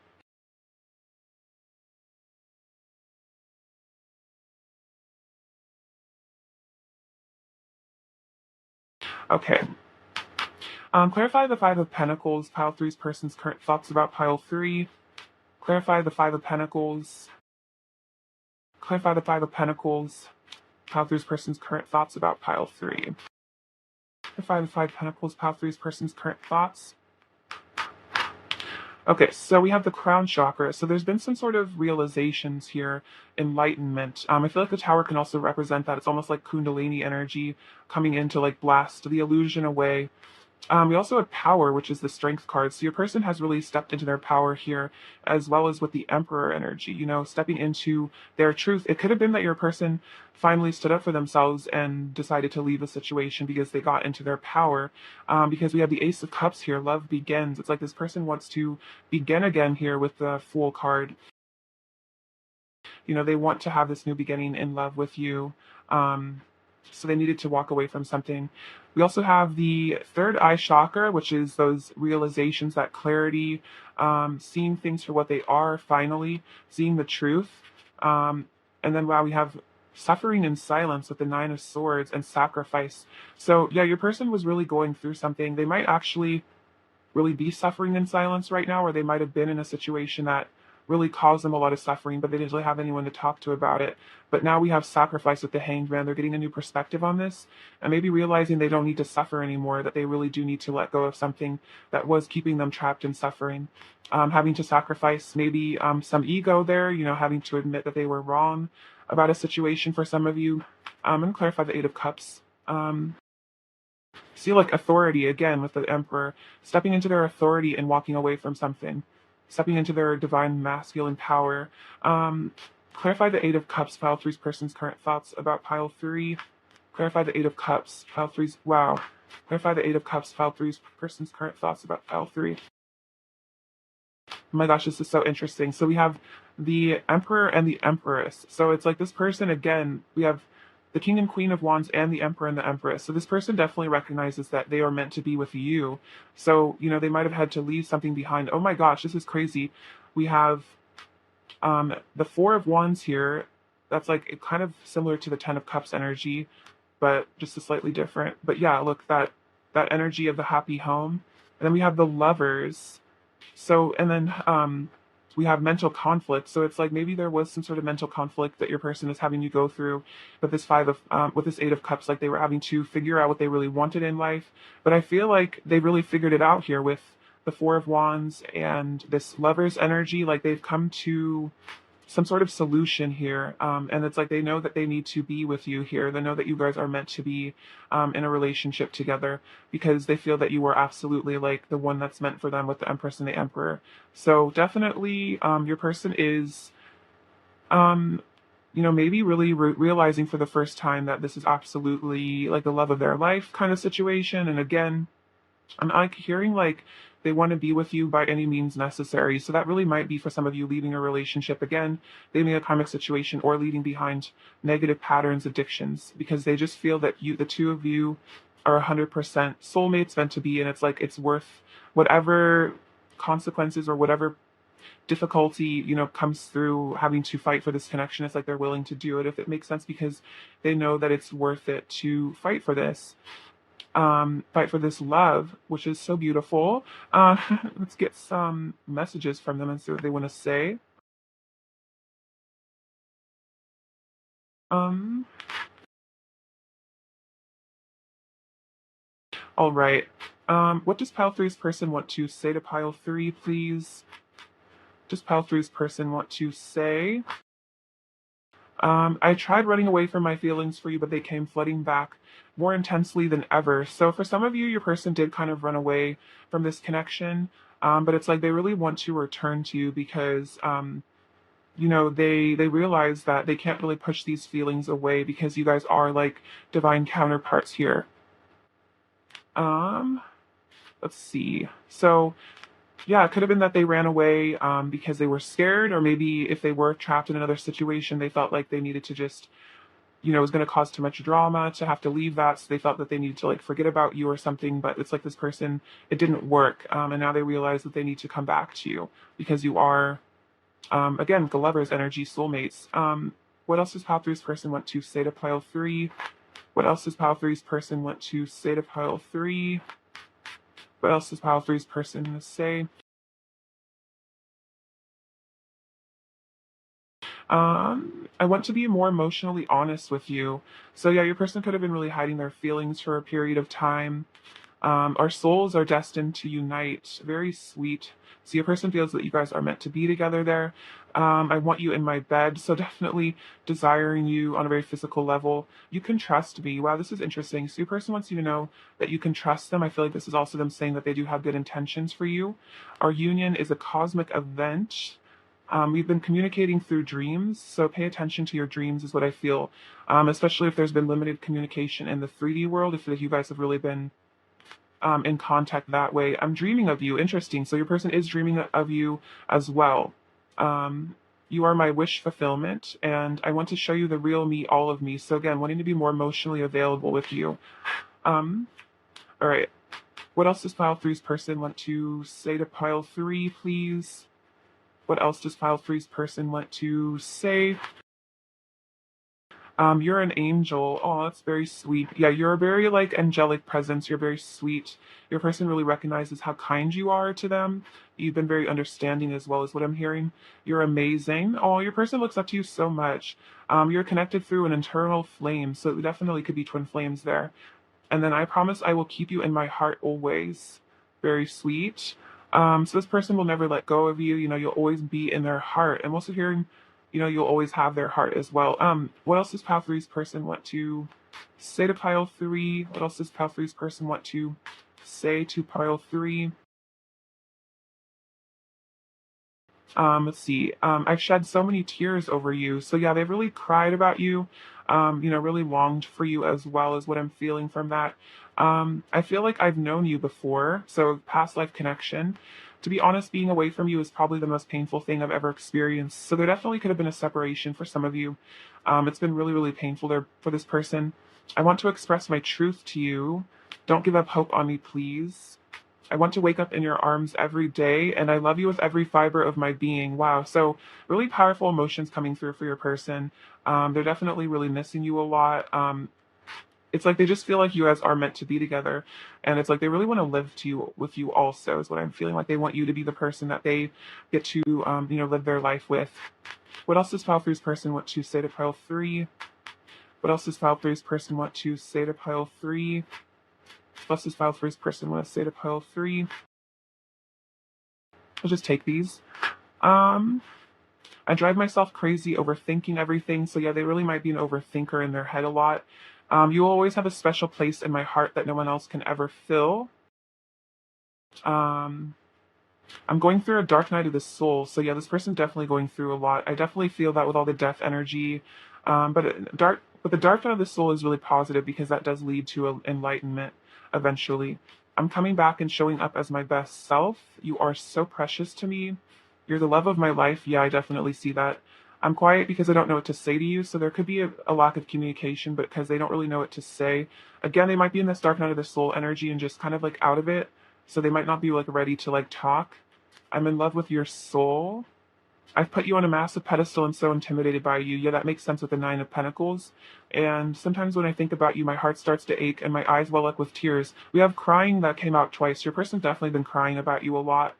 Okay. Clarify the Five of Pentacles, Pile Three's person's current thoughts about Pile Three. Clarify the Five of Pentacles. Clarify the Five of Pentacles, Pile Three's person's current thoughts about Pile Three. Clarify the Five of Pentacles, Pile Three's person's current thoughts. Okay, so we have the crown chakra. So there's been some sort of realizations here, enlightenment. I feel like the Tower can also represent that. It's almost like Kundalini energy coming in to like blast the illusion away. We also have power, which is the strength card. So your person has really stepped into their power here, as well as with the emperor energy, stepping into their truth. It could have been that your person finally stood up for themselves and decided to leave the situation because they got into their power. Because we have the Ace of Cups here, love begins. It's like this person wants to begin again here with the Fool card. They want to have this new beginning in love with you. So they needed to walk away from something. We also have the third eye chakra, which is those realizations, that clarity, seeing things for what they are, finally, seeing the truth. And then, wow, we have suffering in silence with the Nine of Swords and sacrifice. So, yeah, your person was really going through something. They might actually really be suffering in silence right now, or they might have been in a situation that really caused them a lot of suffering, but they didn't really have anyone to talk to about it. But now we have sacrifice with the Hanged Man. They're getting a new perspective on this and maybe realizing they don't need to suffer anymore, that they really do need to let go of something that was keeping them trapped in suffering. Having to sacrifice maybe some ego there, having to admit that they were wrong about a situation for some of you. I'm going to clarify the Eight of Cups. See, like authority again with the Emperor, stepping into their authority and walking away from something, stepping into their divine masculine power. Clarify the Eight of Cups, pile three's person's current thoughts about pile three. Clarify the Eight of Cups, pile three's, wow. Clarify the Eight of Cups, pile three's person's current thoughts about pile three. Oh my gosh, this is so interesting. So we have the Emperor and the Empress. So it's like this person, again, we have the King and Queen of Wands and the Emperor and the Empress. So this person definitely recognizes that they are meant to be with you. So, they might have had to leave something behind. Oh my gosh, this is crazy. We have the Four of Wands here. That's like kind of similar to the Ten of Cups energy, but just a slightly different. But yeah, look, that energy of the happy home. And then we have the Lovers. So, and then we have mental conflict. So it's like maybe there was some sort of mental conflict that your person is having you go through, but with this Eight of Cups, like they were having to figure out what they really wanted in life. But I feel like they really figured it out here with the Four of Wands and this Lover's energy. Like they've come to some sort of solution here. And it's like they know that they need to be with you here. They know that you guys are meant to be in a relationship together because they feel that you are absolutely like the one that's meant for them with the Empress and the Emperor. So definitely your person is, maybe really realizing for the first time that this is absolutely like the love of their life kind of situation. And again, I'm like hearing like they want to be with you by any means necessary. So that really might be for some of you leaving a relationship again, leaving a karmic situation, or leaving behind negative patterns, addictions, because they just feel that the two of you are 100% soulmates meant to be, and it's like it's worth whatever consequences or whatever difficulty comes through having to fight for this connection. It's like they're willing to do it if it makes sense because they know that it's worth it to fight for this, fight for this love, which is so beautiful. Let's get some messages from them and see what they want to say. Um, all right. What does pile three's person want to say to pile three, please? Does pile three's person want to say? I tried running away from my feelings for you, but they came flooding back more intensely than ever. So for some of you, your person did kind of run away from this connection, but it's like they really want to return to you because they realize that they can't really push these feelings away because you guys are like divine counterparts here. Um, let's see. So yeah, it could have been that they ran away because they were scared, or maybe if they were trapped in another situation, they felt like they needed to just, it was going to cause too much drama to have to leave that. So they felt that they needed to like forget about you or something. But it's like this person, it didn't work. And now they realize that they need to come back to you because you are, again, the Lover's energy, soulmates. What else does pile three's person want to say to pile three? What else does pile three's person want to say to pile three? What else does pile three's person say? I want to be more emotionally honest with you. So yeah, your person could have been really hiding their feelings for a period of time. Our souls are destined to unite. Very sweet. So your person feels that you guys are meant to be together there. I want you in my bed. So definitely desiring you on a very physical level. You can trust me. Wow, this is interesting. So your person wants you to know that you can trust them. I feel like this is also them saying that they do have good intentions for you. Our union is a cosmic event. We've been communicating through dreams, so pay attention to your dreams is what I feel. Especially if there's been limited communication in the 3D world, if you guys have really been in contact that way. I'm dreaming of you. Interesting. So your person is dreaming of you as well. You are my wish fulfillment, and I want to show you the real me, all of me. So again, wanting to be more emotionally available with you. Um, all right. What else does pile three's person want to say to pile three, please? What else does pile three's person want to say? You're an angel. Oh, that's very sweet. Yeah, you're a very like angelic presence. You're very sweet. Your person really recognizes how kind you are to them. You've been very understanding as well as what I'm hearing. You're amazing. Oh, your person looks up to you so much. You're connected through an internal flame, so it definitely could be twin flames there. And then I promise I will keep you in my heart always. Very sweet. So this person will never let go of you. You know, you'll always be in their heart. I'm also hearing, you know, you'll always have their heart as well. What else does pile three's person want to say to pile three? What else does pile three's person want to say to pile three? Let's see. I've shed so many tears over you. So yeah, they've really cried about you. You know, really longed for you as well as what I'm feeling from that. I feel like I've known you before, so past life connection. To be honest, being away from you is probably the most painful thing I've ever experienced. So there definitely could have been a separation for some of you. It's been really, really painful there for this person. I want to express my truth to you. Don't give up hope on me, please. I want to wake up in your arms every day, and I love you with every fiber of my being. Wow. So, really powerful emotions coming through for your person. They're definitely really missing you a lot. It's like they just feel like you guys are meant to be together, and it's like they really want to live to you with you also, is what I'm feeling like. They want you to be the person that they get to, you know, live their life with. What else does pile three's person want to say to pile three? What else does pile three's person want to say to pile three? What else does pile three's person want to say to pile three? I'll just take these. Um, I drive myself crazy overthinking everything. So yeah, they really might be an overthinker in their head a lot. You will always have a special place in my heart that no one else can ever fill. Um, I'm going through a dark night of the soul. So yeah, this person's definitely going through a lot. I definitely feel that with all the death energy. But the dark night of the soul is really positive because that does lead to enlightenment eventually. I'm coming back and showing up as my best self. You are so precious to me. You're the love of my life. Yeah, I definitely see that. I'm quiet because I don't know what to say to you. So there could be a lack of communication, but because they don't really know what to say. Again, they might be in this dark night of the soul energy and just kind of like out of it. So they might not be like ready to like talk. I'm in love with your soul. I've put you on a massive pedestal and so intimidated by you. Yeah, that makes sense with the Nine of Pentacles. And sometimes when I think about you, my heart starts to ache and my eyes well up with tears. We have crying that came out twice. Your person's definitely been crying about you a lot.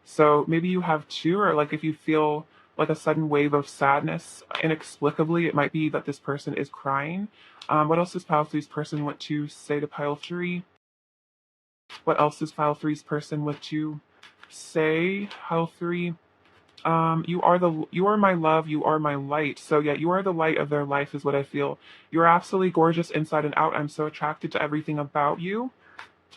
So maybe you have too, or like if you feel like a sudden wave of sadness inexplicably, it might be that this person is crying. What else does pile three's person want to say to pile three? What else does pile three's person want to say? Pile three. You are my love, you are my light. So yeah, you are the light of their life is what I feel. You're absolutely gorgeous inside and out. I'm so attracted to everything about you.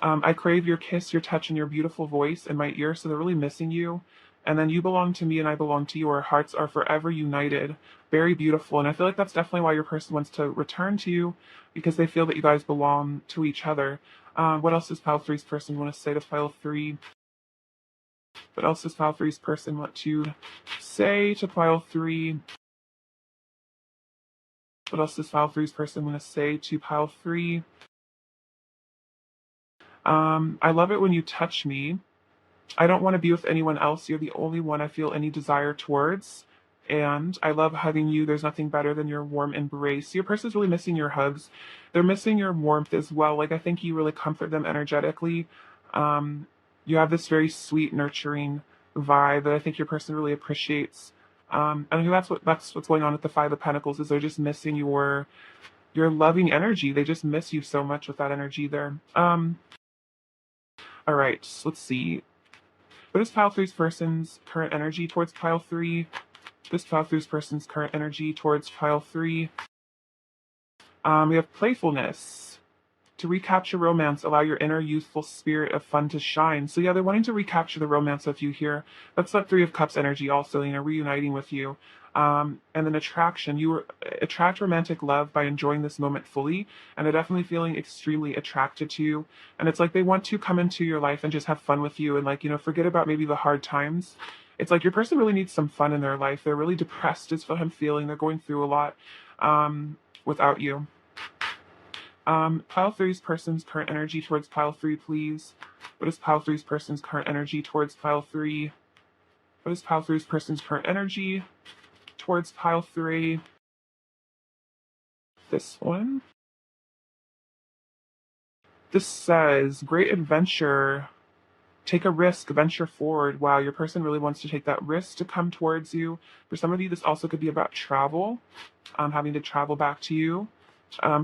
I crave your kiss, your touch, and your beautiful voice in my ear, so they're really missing you. And then you belong to me and I belong to you. Our hearts are forever united. Very beautiful. And I feel like that's definitely why your person wants to return to you, because they feel that you guys belong to each other. What else does Pile Three's person want to say to Pile Three? What else does Pile Three's person want to say to Pile Three? What else does Pile Three's person want to say to Pile Three? I love it when you touch me. I don't want to be with anyone else. You're the only one I feel any desire towards. And I love hugging you. There's nothing better than your warm embrace. Your person's really missing your hugs. They're missing your warmth as well. Like, I think you really comfort them energetically. Um, you have this very sweet, nurturing vibe that I think your person really appreciates. And I think that's what's going on with the Five of Pentacles is they're just missing your your loving energy. They just miss you so much with that energy there. All right, so let's see. What is pile three's person's current energy towards pile three? This pile three's person's current energy towards pile three. We have playfulness. To recapture romance, allow your inner youthful spirit of fun to shine. So yeah, they're wanting to recapture the romance of you here. That's that Three of Cups energy also, reuniting with you. And then attraction. You attract romantic love by enjoying this moment fully, and they're definitely feeling extremely attracted to you. And it's like they want to come into your life and just have fun with you and forget about maybe the hard times. It's like your person really needs some fun in their life. They're really depressed is what I'm feeling. They're going through a lot without you. Pile three's person's current energy towards pile three, please. What is pile three's person's current energy towards pile three? What is pile three's person's current energy towards pile three? This one. This says, great adventure. Take a risk, venture forward. Wow, your person really wants to take that risk to come towards you. For some of you, this also could be about travel, having to travel back to you.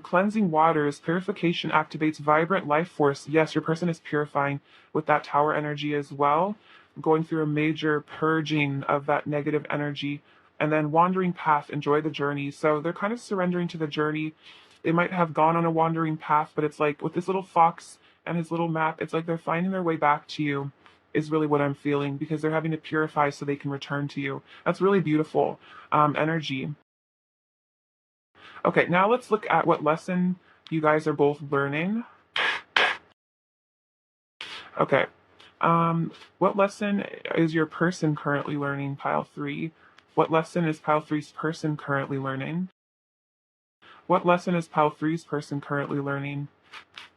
Cleansing waters, purification activates vibrant life force. Yes, your person is purifying with that tower energy as well, going through a major purging of that negative energy. And then wandering path, enjoy the journey. So they're kind of surrendering to the journey. They might have gone on a wandering path, but it's like with this little fox and his little map, it's like they're finding their way back to you, is really what I'm feeling, because they're having to purify so they can return to you. That's really beautiful energy. Okay, now let's look at what lesson you guys are both learning. Okay. What lesson is your person currently learning, pile three? What lesson is pile three's person currently learning? What lesson is pile three's person currently learning?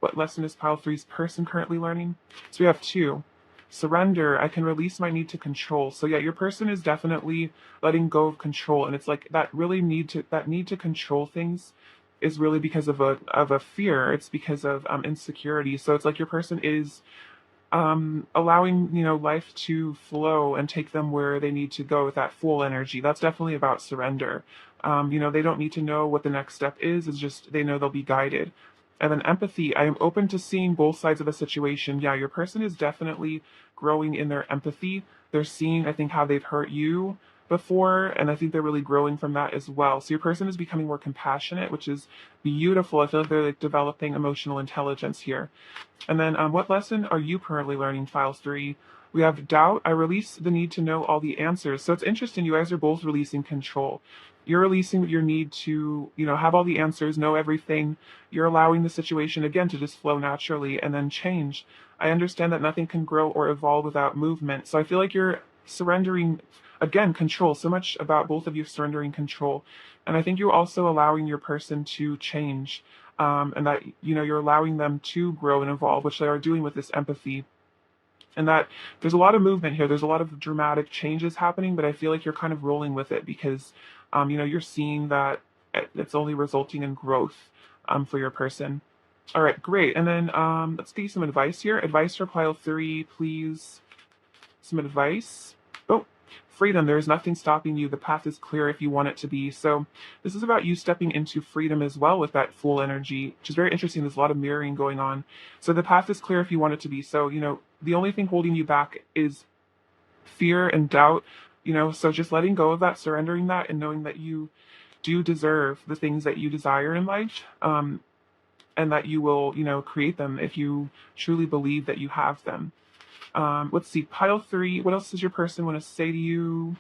What lesson is pile three's person currently learning? So we have two. Surrender. I can release my need to control. So yeah, your person is definitely letting go of control, and it's like that really need to control things is really because of a fear. It's because of insecurity. So it's like your person is allowing life to flow and take them where they need to go with that full energy. That's definitely about surrender. They don't need to know what the next step is. It's just they know they'll be guided. And then empathy. I am open to seeing both sides of a situation. Yeah, your person is definitely growing in their empathy. They're seeing, I think, how they've hurt you before, and I think they're really growing from that as well. So your person is becoming more compassionate, which is beautiful. I feel like they're developing emotional intelligence here. And then what lesson are you currently learning, Files 3? We have doubt. I release the need to know all the answers. So it's interesting. You guys are both releasing control. You're releasing your need to, have all the answers, know everything. You're allowing the situation, again, to just flow naturally and then change. I understand that nothing can grow or evolve without movement. So I feel like you're surrendering, again, control. So much about both of you surrendering control. And I think you're also allowing your person to change. And that you're allowing them to grow and evolve, which they are doing with this empathy. And that there's a lot of movement here. There's a lot of dramatic changes happening, but I feel like you're kind of rolling with it because, you're seeing that it's only resulting in growth for your person. All right, great. And then let's get you some advice here. Advice for pile 3, please. Some advice. Oh, freedom. There is nothing stopping you. The path is clear if you want it to be. So this is about you stepping into freedom as well with that full energy, which is very interesting. There's a lot of mirroring going on. So the path is clear if you want it to be. So, the only thing holding you back is fear and doubt, so just letting go of that, surrendering that, and knowing that you do deserve the things that you desire in life. And that you will, create them if you truly believe that you have them. Let's see, pile 3. What else does your person want to say to you?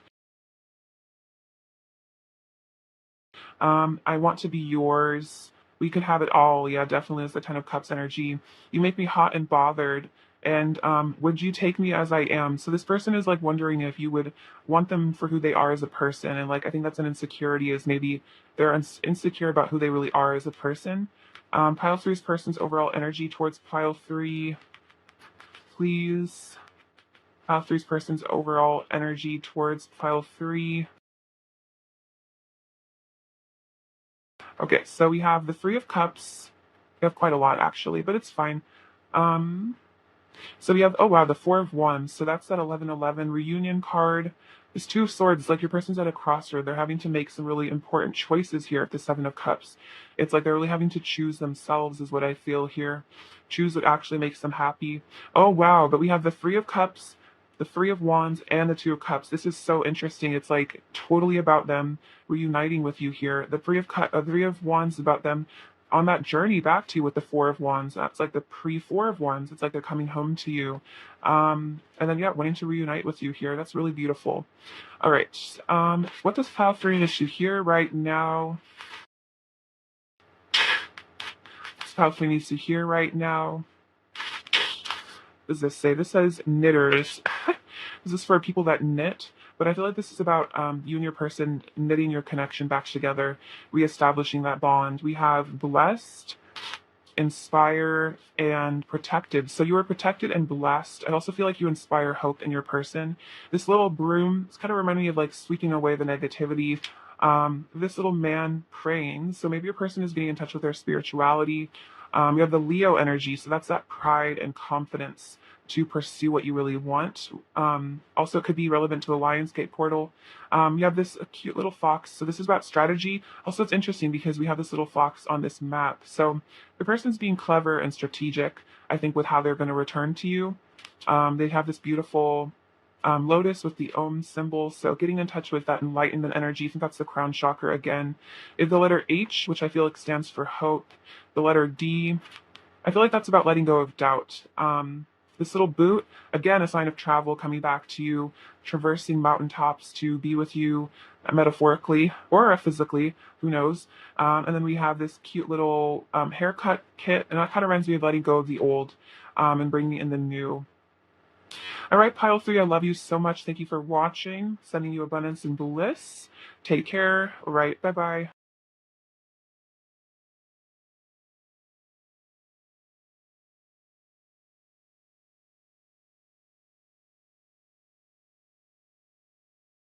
I want to be yours. We could have it all. Yeah, definitely is the Ten of Cups energy. You make me hot and bothered. And would you take me as I am? So this person is like wondering if you would want them for who they are as a person. And I think that's an insecurity, is maybe they're insecure about who they really are as a person. Pile three's person's overall energy towards pile 3, please. Pile three's person's overall energy towards pile 3. Okay, so we have the Three of Cups. We have quite a lot actually, but it's fine. So we have, oh wow, the Four of Wands. So that's that 11-11 reunion card. This Two of Swords, it's like your person's at a crossroad. They're having to make some really important choices here at the Seven of Cups. It's like they're really having to choose themselves, is what I feel here. Choose what actually makes them happy. Oh, wow. But we have the Three of Cups, the Three of Wands, and the Two of Cups. This is so interesting. It's like totally about them reuniting with you here. The Three of Wands is about them on that journey back to you with the Four of Wands. That's like the pre-Four of Wands. It's like they're coming home to you. And then, yeah, wanting to reunite with you here. That's really beautiful. All right. What does pile 3 issue here right now? What's pile 3 needs to hear right now? What does this say? This says knitters. This is for people that knit, but I feel like this is about you and your person knitting your connection back together, reestablishing that bond. We have blessed, inspire, and protected. So you are protected and blessed. I also feel like you inspire hope in your person. This little broom, it's kind of reminding me of like sweeping away the negativity. This little man praying. So maybe your person is getting in touch with their spirituality. You have the Leo energy, so that's that pride and confidence to pursue what you really want. Also, it could be relevant to the Lionsgate portal. You have this cute little fox. So this is about strategy. Also, it's interesting because we have this little fox on this map. So the person's being clever and strategic, I think, with how they're going to return to you. They have this beautiful lotus with the Om symbol. So getting in touch with that enlightenment energy. I think that's the crown chakra again. If the letter H, which I feel like stands for hope, the letter D, I feel like that's about letting go of doubt. This little boot, again, a sign of travel coming back to you, traversing mountaintops to be with you metaphorically or physically, who knows. And then we have this cute little haircut kit, and that kind of reminds me of letting go of the old and bringing in the new. All right, pile 3, I love you so much. Thank you for watching. Sending you abundance and bliss. Take care. All right, bye-bye.